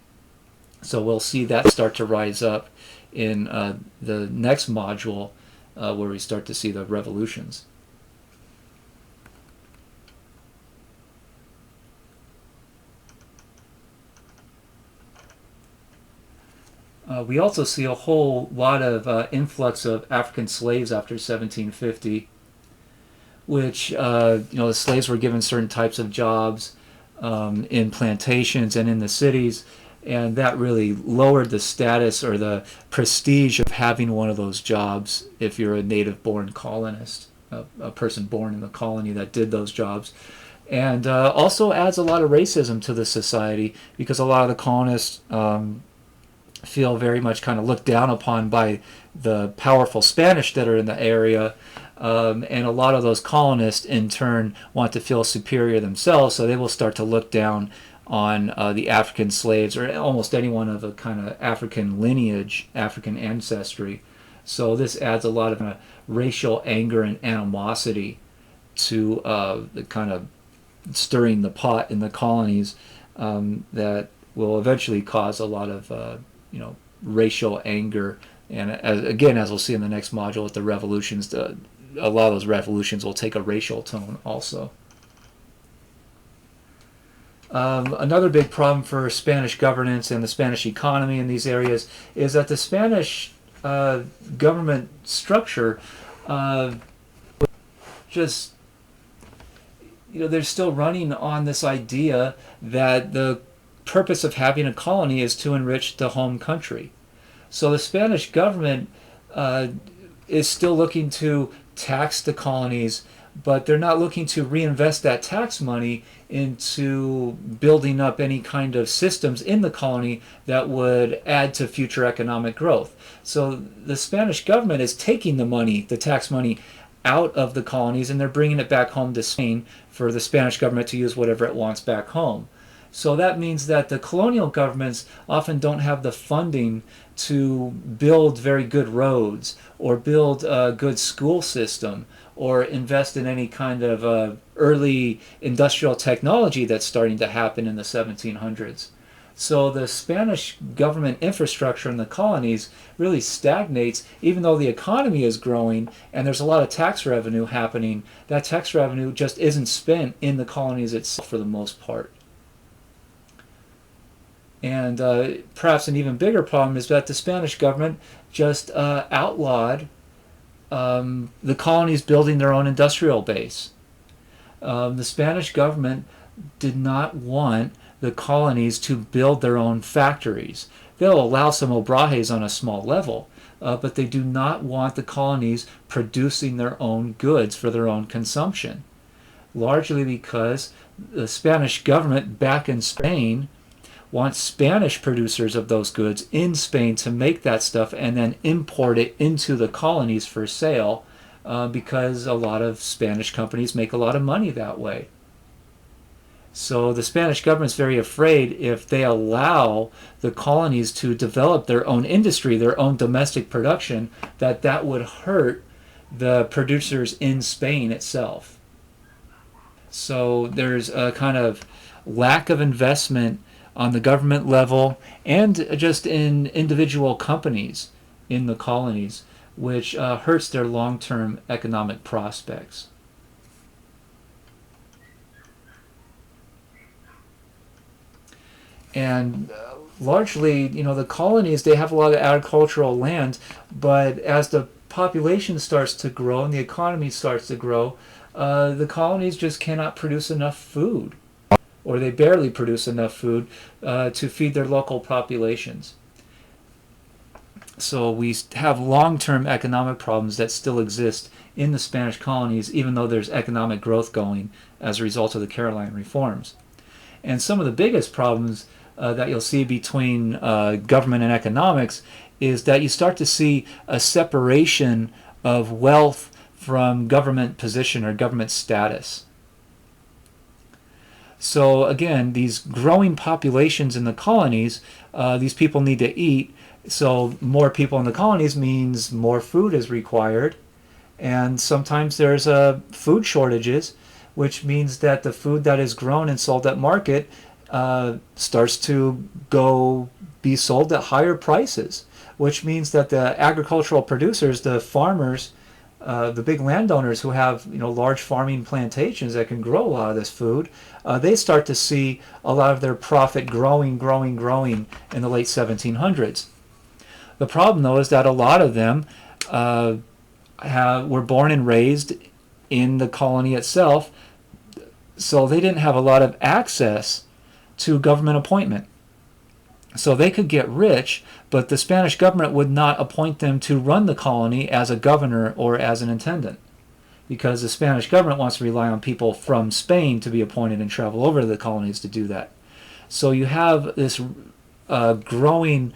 So we'll see that start to rise up in the next module where we start to see the revolutions. We also see a whole lot of influx of African slaves after 1750, which the slaves were given certain types of jobs in plantations and in the cities, and that really lowered the status or the prestige of having one of those jobs if you're a native-born colonist, a person born in the colony that did those jobs. And also adds a lot of racism to the society because a lot of the colonists feel very much kind of looked down upon by the powerful Spanish that are in the area, and a lot of those colonists in turn want to feel superior themselves, so they will start to look down on the African slaves or almost anyone of a kind of African lineage, African ancestry. So this adds a lot of racial anger and animosity to the kind of stirring the pot in the colonies that will eventually cause a lot of racial anger. And as we'll see in the next module with the revolutions, a lot of those revolutions will take a racial tone also. Another big problem for Spanish governance and the Spanish economy in these areas is that the Spanish government structure just, they're still running on this idea that the purpose of having a colony is to enrich the home country. So the Spanish government is still looking to tax the colonies, but they're not looking to reinvest that tax money into building up any kind of systems in the colony that would add to future economic growth. So the Spanish government is taking the money, the tax money, out of the colonies, and they're bringing it back home to Spain for the Spanish government to use whatever it wants back home. So that means that the colonial governments often don't have the funding to build very good roads or build a good school system or invest in any kind of early industrial technology that's starting to happen in the 1700s. So the Spanish government infrastructure in the colonies really stagnates, even though the economy is growing and there's a lot of tax revenue happening. That tax revenue just isn't spent in the colonies itself for the most part. And perhaps an even bigger problem is that the Spanish government just outlawed the colonies building their own industrial base. The Spanish government did not want the colonies to build their own factories. They'll allow some obrajes on a small level, but they do not want the colonies producing their own goods for their own consumption, largely because the Spanish government back in Spain wants Spanish producers of those goods in Spain to make that stuff and then import it into the colonies for sale, because a lot of Spanish companies make a lot of money that way. So the Spanish government's very afraid if they allow the colonies to develop their own industry, their own domestic production, that would hurt the producers in Spain itself. So there's a kind of lack of investment on the government level and just in individual companies in the colonies, which hurts their long-term economic prospects. And largely, the colonies, they have a lot of agricultural land, but as the population starts to grow and the economy starts to grow, the colonies just cannot produce enough food, or they barely produce enough food to feed their local populations. So we have long-term economic problems that still exist in the Spanish colonies, even though there's economic growth going as a result of the Caroline reforms. And some of the biggest problems that you'll see between government and economics is that you start to see a separation of wealth from government position or government status. So again, these growing populations in the colonies, these people need to eat. So more people in the colonies means more food is required. And sometimes there's food shortages, which means that the food that is grown and sold at market starts to go be sold at higher prices, which means that the agricultural producers, the farmers, the big landowners who have large farming plantations that can grow a lot of this food, they start to see a lot of their profit growing in the late 1700s. The problem, though, is that a lot of them were born and raised in the colony itself, so they didn't have a lot of access to government appointment. So they could get rich, but the Spanish government would not appoint them to run the colony as a governor or as an intendant, because the Spanish government wants to rely on people from Spain to be appointed and travel over to the colonies to do that. So you have this growing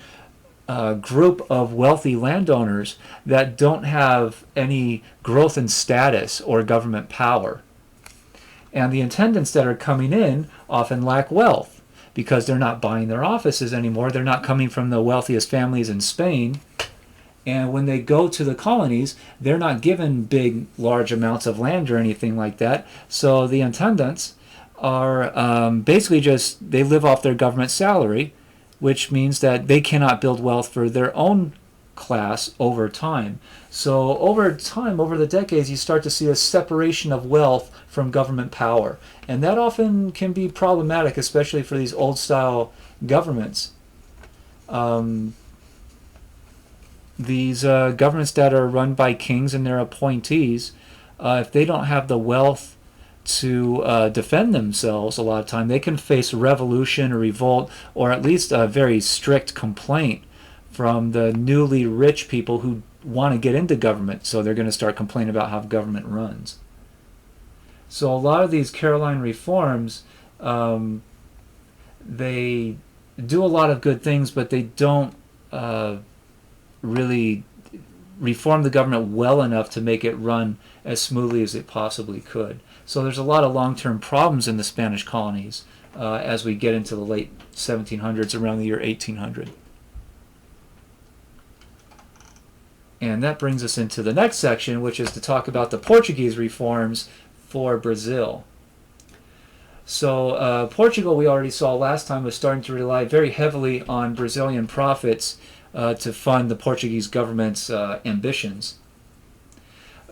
group of wealthy landowners that don't have any growth in status or government power. And the intendants that are coming in often lack wealth because they're not buying their offices anymore. They're not coming from the wealthiest families in Spain. And when they go to the colonies, they're not given big, large amounts of land or anything like that. So the intendants are basically just, they live off their government salary, which means that they cannot build wealth for their own class over time. So over time, over the decades, you start to see a separation of wealth from government power. And that often can be problematic, especially for these old-style governments. These governments that are run by kings and their appointees, if they don't have the wealth to defend themselves, a lot of time they can face revolution or revolt, or at least a very strict complaint from the newly rich people who want to get into government. So they're going to start complaining about how government runs. So a lot of these Caroline reforms, they do a lot of good things, but they don't really reform the government well enough to make it run as smoothly as it possibly could. So there's a lot of long-term problems in the Spanish colonies as we get into the late 1700s, around the year 1800. And that brings us into the next section, which is to talk about the Portuguese reforms for Brazil. So Portugal, we already saw last time, was starting to rely very heavily on Brazilian profits to fund the Portuguese government's ambitions.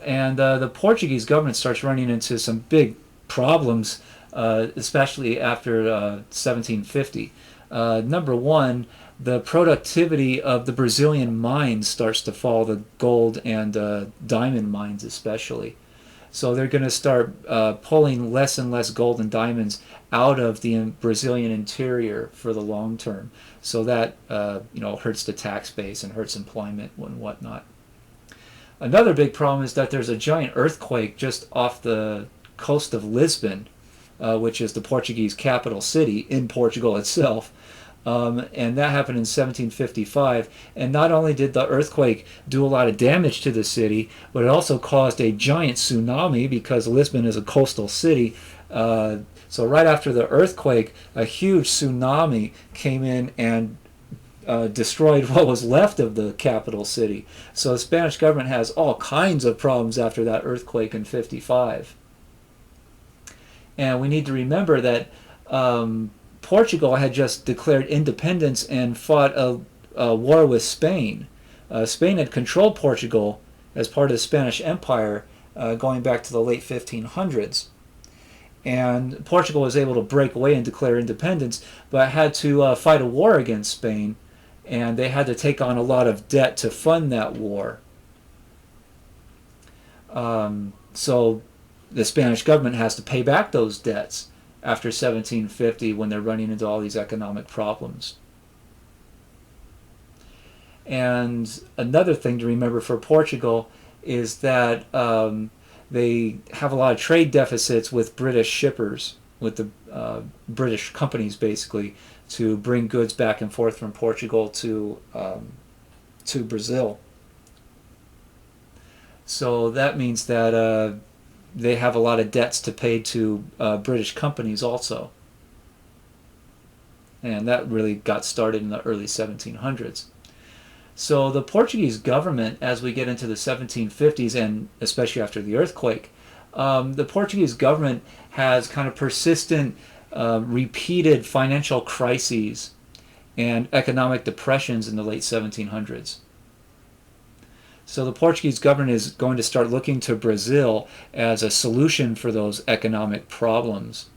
And the Portuguese government starts running into some big problems, especially after 1750. Number one, the productivity of the Brazilian mines starts to fall, the gold and diamond mines especially. So they're going to start pulling less and less gold and diamonds out of the Brazilian interior for the long term. So that hurts the tax base and hurts employment and whatnot. Another big problem is that there's a giant earthquake just off the coast of Lisbon, which is the Portuguese capital city in Portugal itself. And that happened in 1755. And not only did the earthquake do a lot of damage to the city, but it also caused a giant tsunami because Lisbon is a coastal city. So right after the earthquake, a huge tsunami came in and destroyed what was left of the capital city. So the Spanish government has all kinds of problems after that earthquake in 55. And we need to remember that Portugal had just declared independence and fought a war with Spain. Spain had controlled Portugal as part of the Spanish Empire going back to the late 1500s. And Portugal was able to break away and declare independence, but had to fight a war against Spain, and they had to take on a lot of debt to fund that war. So the Spanish government has to pay back those debts after 1750 when they're running into all these economic problems. And another thing to remember for Portugal is that they have a lot of trade deficits with British shippers, with the British companies basically, to bring goods back and forth from Portugal to Brazil. So that means that they have a lot of debts to pay to British companies also. And that really got started in the early 1700s. So the Portuguese government, as we get into the 1750s, and especially after the earthquake, the Portuguese government has kind of persistent, repeated financial crises and economic depressions in the late 1700s. So the Portuguese government is going to start looking to Brazil as a solution for those economic problems.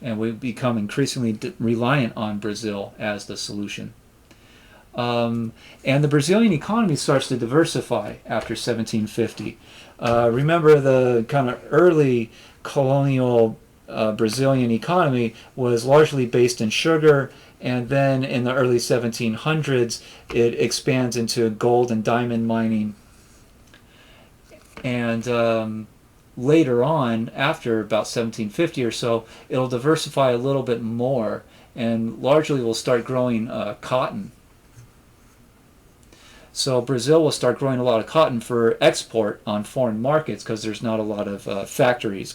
And we become increasingly reliant on Brazil as the solution. And the Brazilian economy starts to diversify after 1750. Remember, the kind of early colonial Brazilian economy was largely based in sugar, and then in the early 1700s it expands into gold and diamond mining. And later on, after about 1750 or so, it'll diversify a little bit more, and largely will start growing cotton. So Brazil will start growing a lot of cotton for export on foreign markets because there's not a lot of factories,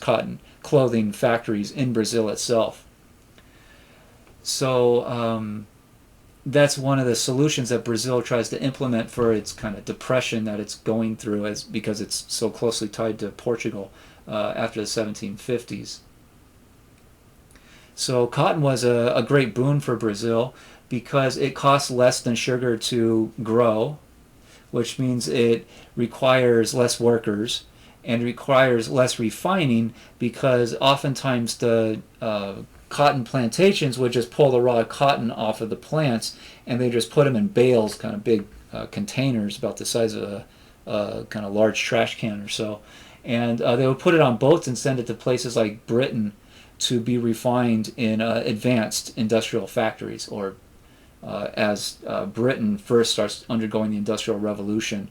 clothing factories in Brazil itself. So that's one of the solutions that Brazil tries to implement for its kind of depression that it's going through, because it's so closely tied to Portugal after the 1750s. So cotton was a great boon for Brazil because it costs less than sugar to grow, which means it requires less workers and requires less refining, because oftentimes the cotton plantations would just pull the raw cotton off of the plants and they just put them in bales, kind of big containers about the size of a kind of large trash can or so. And they would put it on boats and send it to places like Britain to be refined in advanced industrial factories, or as Britain first starts undergoing the Industrial Revolution,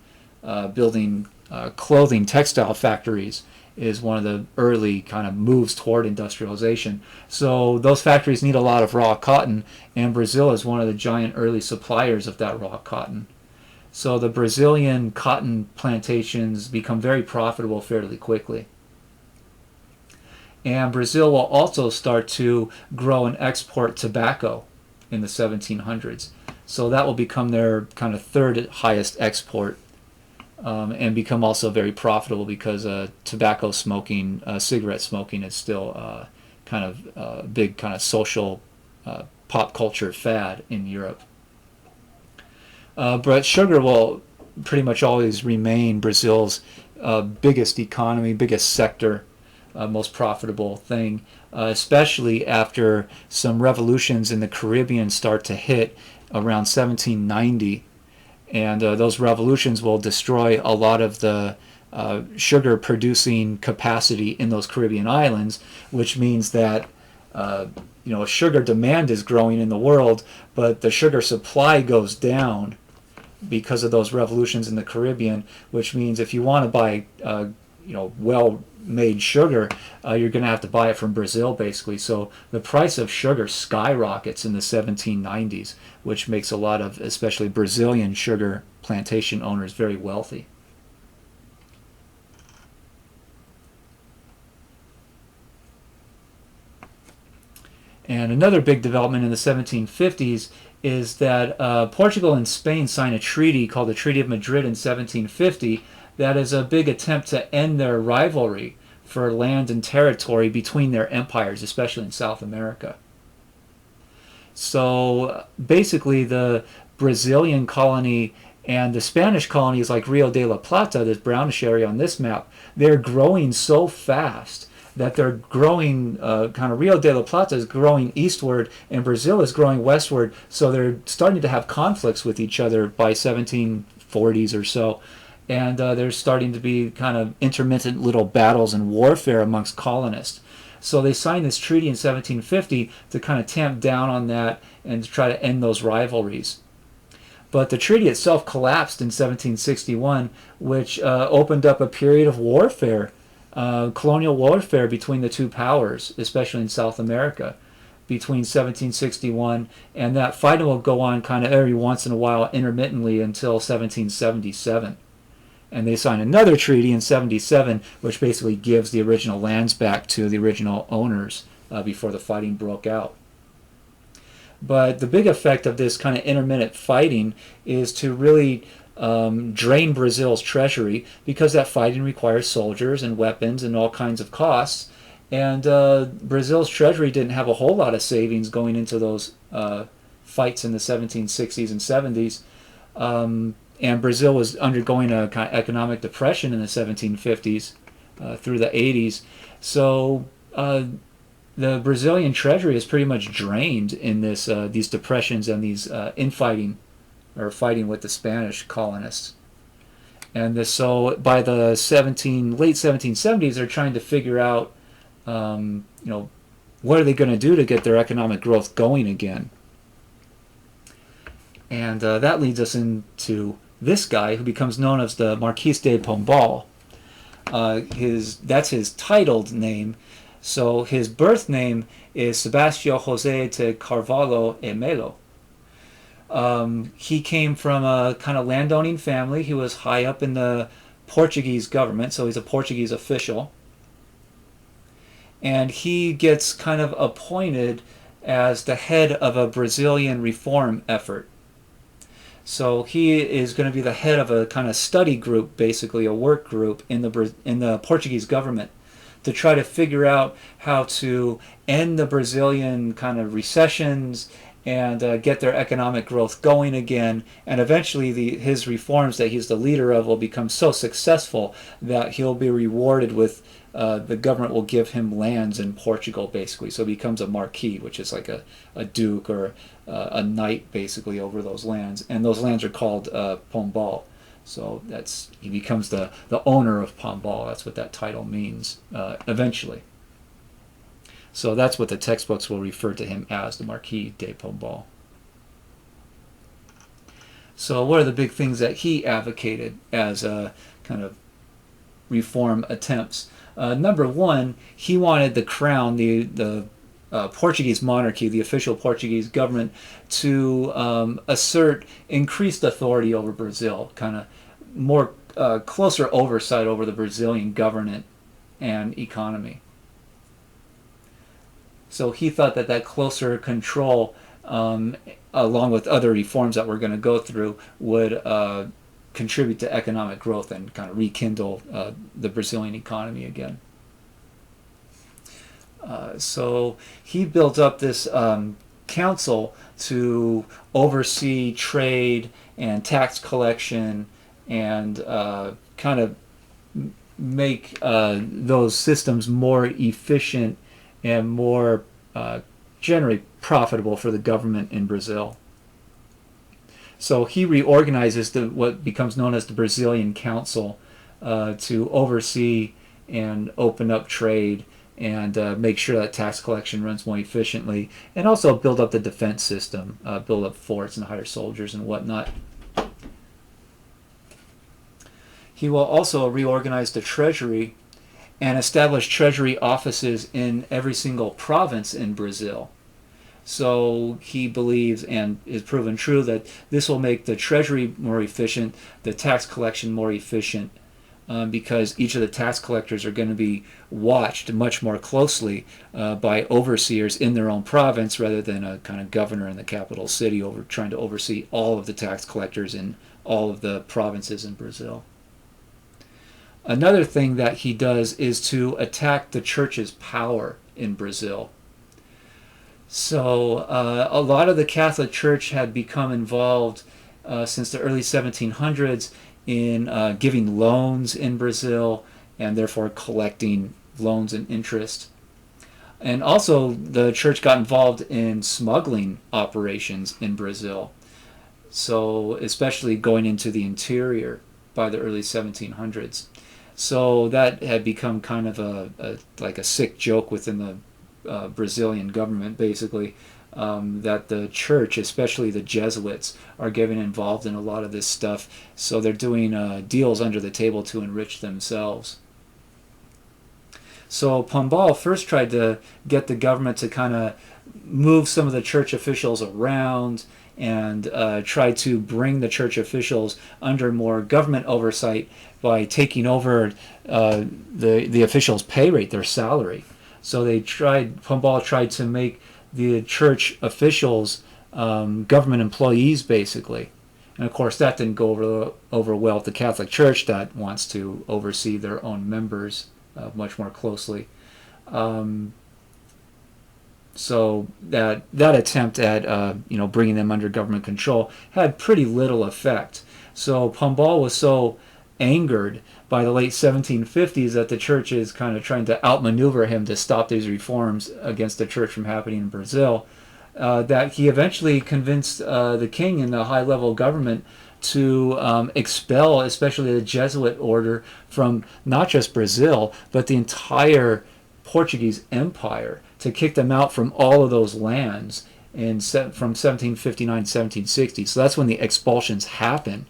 building clothing textile factories is one of the early kind of moves toward industrialization. So those factories need a lot of raw cotton, and Brazil is one of the giant early suppliers of that raw cotton. So the Brazilian cotton plantations become very profitable fairly quickly. And Brazil will also start to grow and export tobacco in the 1700s. So that will become their kind of third highest export. and become also very profitable because tobacco smoking, cigarette smoking is still kind of a big kind of social pop culture fad in Europe. But sugar will pretty much always remain Brazil's biggest economy, biggest sector, most profitable thing, especially after some revolutions in the Caribbean start to hit around 1790. And those revolutions will destroy a lot of the sugar producing capacity in those Caribbean islands, which means that sugar demand is growing in the world, but the sugar supply goes down because of those revolutions in the Caribbean, which means if you want to buy well-made sugar, you're going to have to buy it from Brazil, basically. So the price of sugar skyrockets in the 1790s, which makes a lot of, especially Brazilian sugar plantation owners, very wealthy. And another big development in the 1750s is that Portugal and Spain signed a treaty called the Treaty of Madrid in 1750 that is a big attempt to end their rivalry for land and territory between their empires, especially in South America. So basically, the Brazilian colony and the Spanish colonies like Rio de la Plata, this brownish area on this map, they're growing so fast that they're growing, kind of Rio de la Plata is growing eastward and Brazil is growing westward, so they're starting to have conflicts with each other by 1740s or so. And there's starting to be kind of intermittent little battles and warfare amongst colonists. So they signed this treaty in 1750 to kind of tamp down on that and to try to end those rivalries. But the treaty itself collapsed in 1761, which opened up a period of warfare, colonial warfare between the two powers, especially in South America, between 1761, and that fighting will go on kind of every once in a while intermittently until 1777. And they signed another treaty in 77, which basically gives the original lands back to the original owners before the fighting broke out. But the big effect of this kind of intermittent fighting is to really drain Brazil's treasury, because that fighting requires soldiers and weapons and all kinds of costs. And Brazil's treasury didn't have a whole lot of savings going into those fights in the 1760s and 70s. And Brazil was undergoing a kind of economic depression in the 1750s through the 80s. So the Brazilian treasury is pretty much drained in these depressions and these infighting or fighting with the Spanish colonists. And so by the late 1770s, they're trying to figure out, what are they going to do to get their economic growth going again? And that leads us into this guy who becomes known as the Marquis de Pombal. That's his titled name. So his birth name is Sebastião José de Carvalho e Melo. He came from a kind of landowning family. He was high up in the Portuguese government, so he's a Portuguese official. And he gets kind of appointed as the head of a Brazilian reform effort. So he is going to be the head of a kind of study group, basically a work group in the Portuguese government, to try to figure out how to end the Brazilian kind of recessions and get their economic growth going again. And eventually his reforms that he's the leader of will become so successful that he'll be rewarded with, the government will give him lands in Portugal, basically. So he becomes a marquis, which is like a duke or a knight, basically, over those lands. And those lands are called Pombal. So he becomes the owner of Pombal. That's what that title means eventually. So that's what the textbooks will refer to him as, the Marquis de Pombal. So what are the big things that he advocated as kind of reform attempts? Number one, he wanted the crown, the Portuguese monarchy, the official Portuguese government, to assert increased authority over Brazil, kind of more closer oversight over the Brazilian government and economy. So he thought that closer control, along with other reforms that we're going to go through, would contribute to economic growth and kind of rekindle the Brazilian economy again. So he built up this council to oversee trade and tax collection and kind of make those systems more efficient and more generally profitable for the government in Brazil. So he reorganizes what becomes known as the Brazilian Council to oversee and open up trade and make sure that tax collection runs more efficiently, and also build up the defense system, build up forts and hire soldiers and whatnot. He will also reorganize the treasury and establish treasury offices in every single province in Brazil. So he believes, and is proven true, that this will make the treasury more efficient, the tax collection more efficient, because each of the tax collectors are going to be watched much more closely by overseers in their own province rather than a kind of governor in the capital city trying to oversee all of the tax collectors in all of the provinces in Brazil. Another thing that he does is to attack the church's power in Brazil. So a lot of the Catholic Church had become involved since the early 1700s in giving loans in Brazil and therefore collecting loans and interest. And also the church got involved in smuggling operations in Brazil, so especially going into the interior by the early 1700s. So that had become kind of like a sick joke within the Brazilian government, basically, that the church, especially the Jesuits, are getting involved in a lot of this stuff. So they're doing deals under the table to enrich themselves. So Pombal first tried to get the government to kind of move some of the church officials around and try to bring the church officials under more government oversight by taking over the officials' pay rate, their salary. So Pombal tried to make the church officials government employees, basically. And of course that didn't go over well with the Catholic Church that wants to oversee their own members much more closely. So that attempt at bringing them under government control had pretty little effect. So Pombal was so angered by the late 1750s that the church is kind of trying to outmaneuver him to stop these reforms against the church from happening in Brazil, that he eventually convinced the king and the high-level government to expel especially the Jesuit order from not just Brazil, but the entire Portuguese Empire, to kick them out from all of those lands from 1759 to 1760. So that's when the expulsions happen.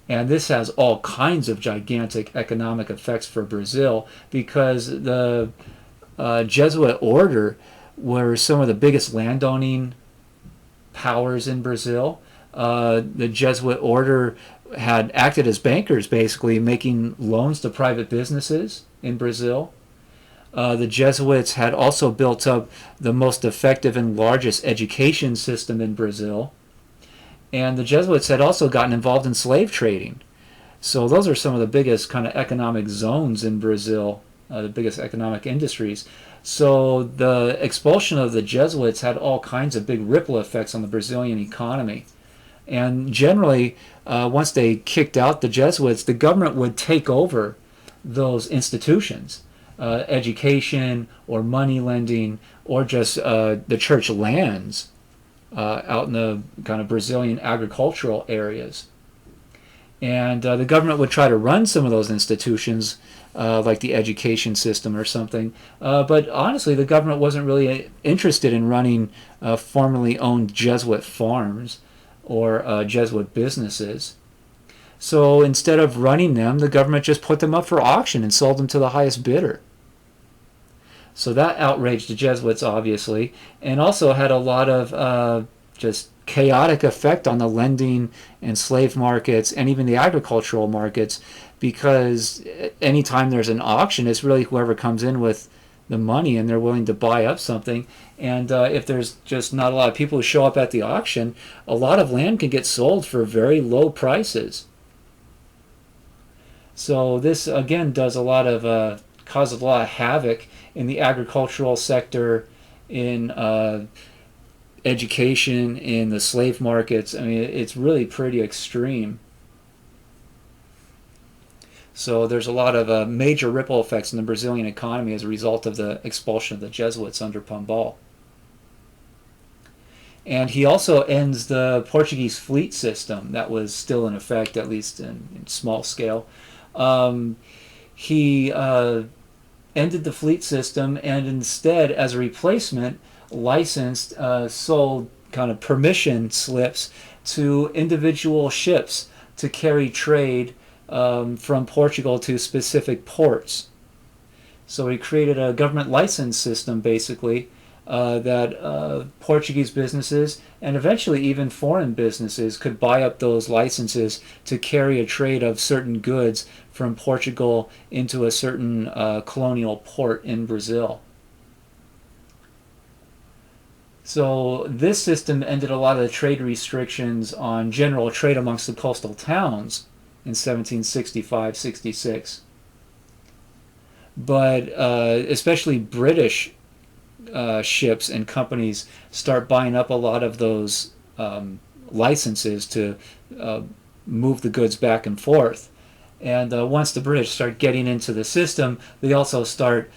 And this has all kinds of gigantic economic effects for Brazil, because the Jesuit order were some of the biggest landowning powers in Brazil. The Jesuit order had acted as bankers, basically, making loans to private businesses in Brazil. The Jesuits had also built up the most effective and largest education system in Brazil. And the Jesuits had also gotten involved in slave trading. So those are some of the biggest kind of economic zones in Brazil, the biggest economic industries. So the expulsion of the Jesuits had all kinds of big ripple effects on the Brazilian economy. And generally, once they kicked out the Jesuits, the government would take over those institutions, education or money lending or just the church lands out in the kind of Brazilian agricultural areas. And the government would try to run some of those institutions, like the education system or something. But honestly, the government wasn't really interested in running formerly owned Jesuit farms or Jesuit businesses. So instead of running them, the government just put them up for auction and sold them to the highest bidder. So that outraged the Jesuits, obviously, and also had a lot of just chaotic effect on the lending and slave markets and even the agricultural markets, because anytime there's an auction, it's really whoever comes in with the money and they're willing to buy up something. And if there's just not a lot of people who show up at the auction, a lot of land can get sold for very low prices. So this again does a lot of causes a lot of havoc in the agricultural sector, in education, in the slave markets. I mean, it's really pretty extreme. So there's a lot of major ripple effects in the Brazilian economy as a result of the expulsion of the Jesuits under Pombal. And he also ends the Portuguese fleet system that was still in effect, at least in small scale. He ended the fleet system and instead, as a replacement, licensed, sold kind of permission slips to individual ships to carry trade from Portugal to specific ports. So he created a government license system, basically, that Portuguese businesses and eventually even foreign businesses could buy up those licenses to carry a trade of certain goods from Portugal into a certain colonial port in Brazil. So this system ended a lot of the trade restrictions on general trade amongst the coastal towns in 1765-66. But especially British ships and companies start buying up a lot of those licenses to move the goods back and forth. And once the British start getting into the system, they also start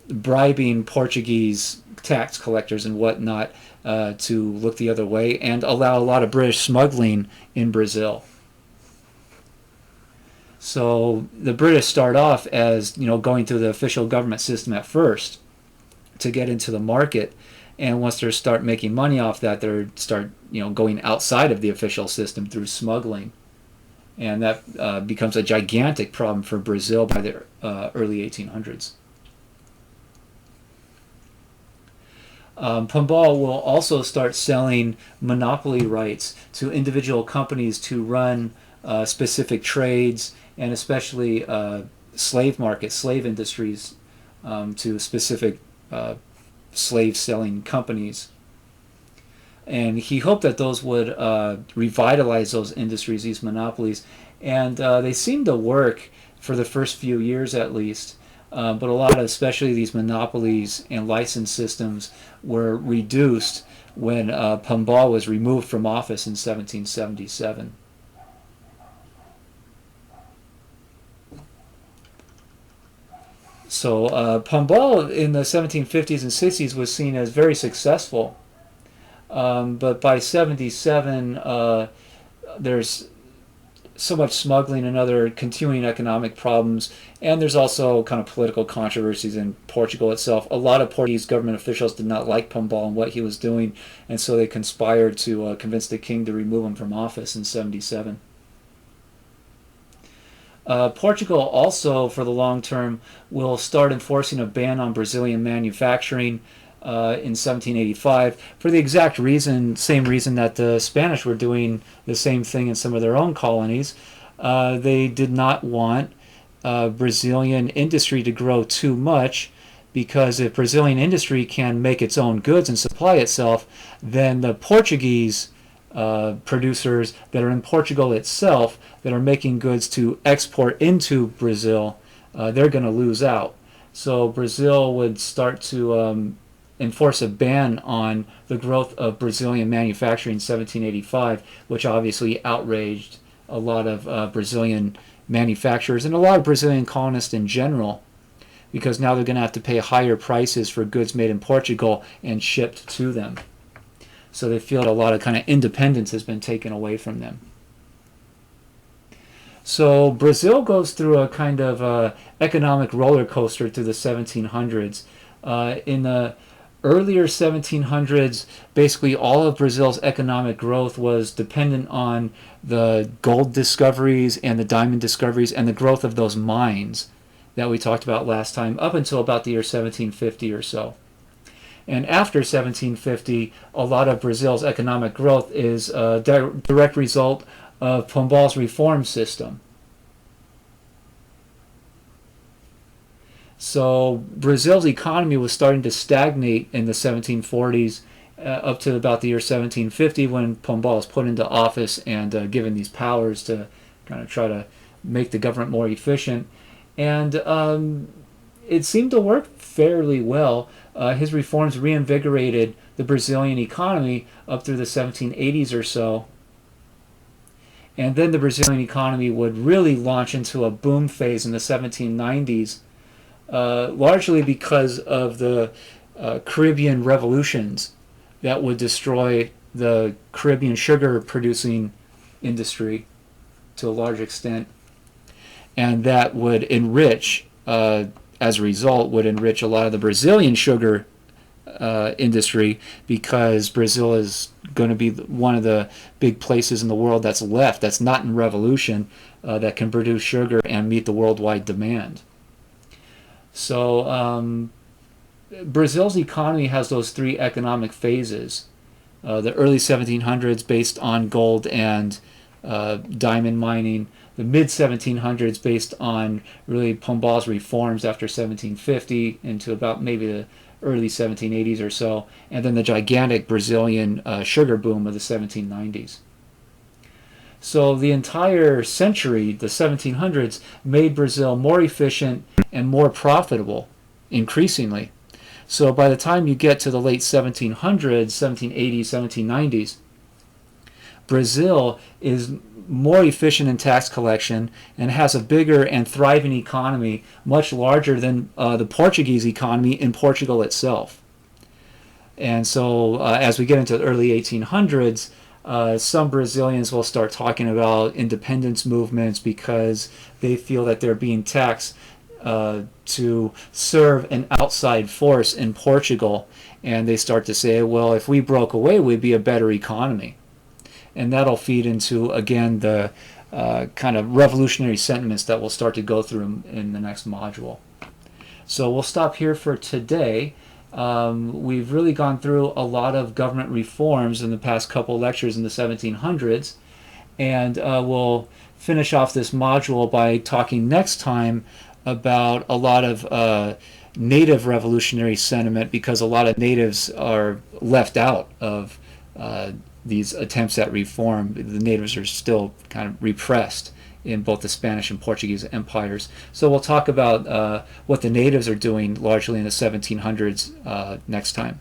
bribing Portuguese tax collectors and whatnot to look the other way and allow a lot of British smuggling in Brazil. So the British start off as going through the official government system at first to get into the market, and once they start making money off that, they start going outside of the official system through smuggling, and that becomes a gigantic problem for Brazil by the early 1800s. Pombal will also start selling monopoly rights to individual companies to run specific trades, and especially slave markets, slave industries, to specific slave-selling companies. And he hoped that those would revitalize those industries, these monopolies, and they seemed to work for the first few years at least. But a lot of, especially these monopolies and license systems, were reduced when Pombal was removed from office in 1777. So Pombal in the 1750s and 60s was seen as very successful. But by 77, there's so much smuggling and other continuing economic problems, and there's also kind of political controversies in Portugal itself. A lot of Portuguese government officials did not like Pombal and what he was doing, and so they conspired to convince the king to remove him from office in 77. Portugal also, for the long term, will start enforcing a ban on Brazilian manufacturing in 1785 for the exact reason, same reason that the Spanish were doing the same thing in some of their own colonies. They did not want Brazilian industry to grow too much, because if Brazilian industry can make its own goods and supply itself, then the Portuguese producers that are in Portugal itself that are making goods to export into Brazil, they're going to lose out. So Brazil would start to enforce a ban on the growth of Brazilian manufacturing in 1785, which obviously outraged a lot of Brazilian manufacturers and a lot of Brazilian colonists in general, because now they're going to have to pay higher prices for goods made in Portugal and shipped to them. So they feel that a lot of kind of independence has been taken away from them. So Brazil goes through a kind of economic roller coaster through the 1700s. In the earlier 1700s, basically all of Brazil's economic growth was dependent on the gold discoveries and the diamond discoveries and the growth of those mines that we talked about last time, up until about the year 1750 or so. And after 1750, a lot of Brazil's economic growth is a direct result of Pombal's reform system. So Brazil's economy was starting to stagnate in the 1740s up to about the year 1750 when Pombal was put into office and given these powers to kind of try to make the government more efficient. And it seemed to work fairly well. His reforms reinvigorated the Brazilian economy up through the 1780s or so. And then the Brazilian economy would really launch into a boom phase in the 1790s, largely because of the Caribbean revolutions that would destroy the Caribbean sugar producing industry to a large extent. And that would enrich, as a result, would enrich a lot of the Brazilian sugar industry, because Brazil is going to be one of the big places in the world that's left, that's not in revolution, that can produce sugar and meet the worldwide demand. So Brazil's economy has those three economic phases. The early 1700s based on gold and diamond mining, the mid 1700s based on really Pombal's reforms after 1750 into about maybe the early 1780s or so, and then the gigantic Brazilian sugar boom of the 1790s. So the entire century, the 1700s, made Brazil more efficient and more profitable, increasingly. So by the time you get to the late 1700s, 1780s, 1790s, Brazil is more efficient in tax collection and has a bigger and thriving economy, much larger than the Portuguese economy in Portugal itself. And so as we get into the early 1800s, some Brazilians will start talking about independence movements because they feel that they're being taxed to serve an outside force in Portugal. And they start to say, well, if we broke away, we'd be a better economy. And that'll feed into, again, the kind of revolutionary sentiments that we'll start to go through in the next module. So we'll stop here for today. We've really gone through a lot of government reforms in the past couple lectures in the 1700s. And we'll finish off this module by talking next time about a lot of native revolutionary sentiment, because a lot of natives are left out of these attempts at reform. The natives are still kind of repressed in both the Spanish and Portuguese empires. So we'll talk about what the natives are doing largely in the 1700s next time.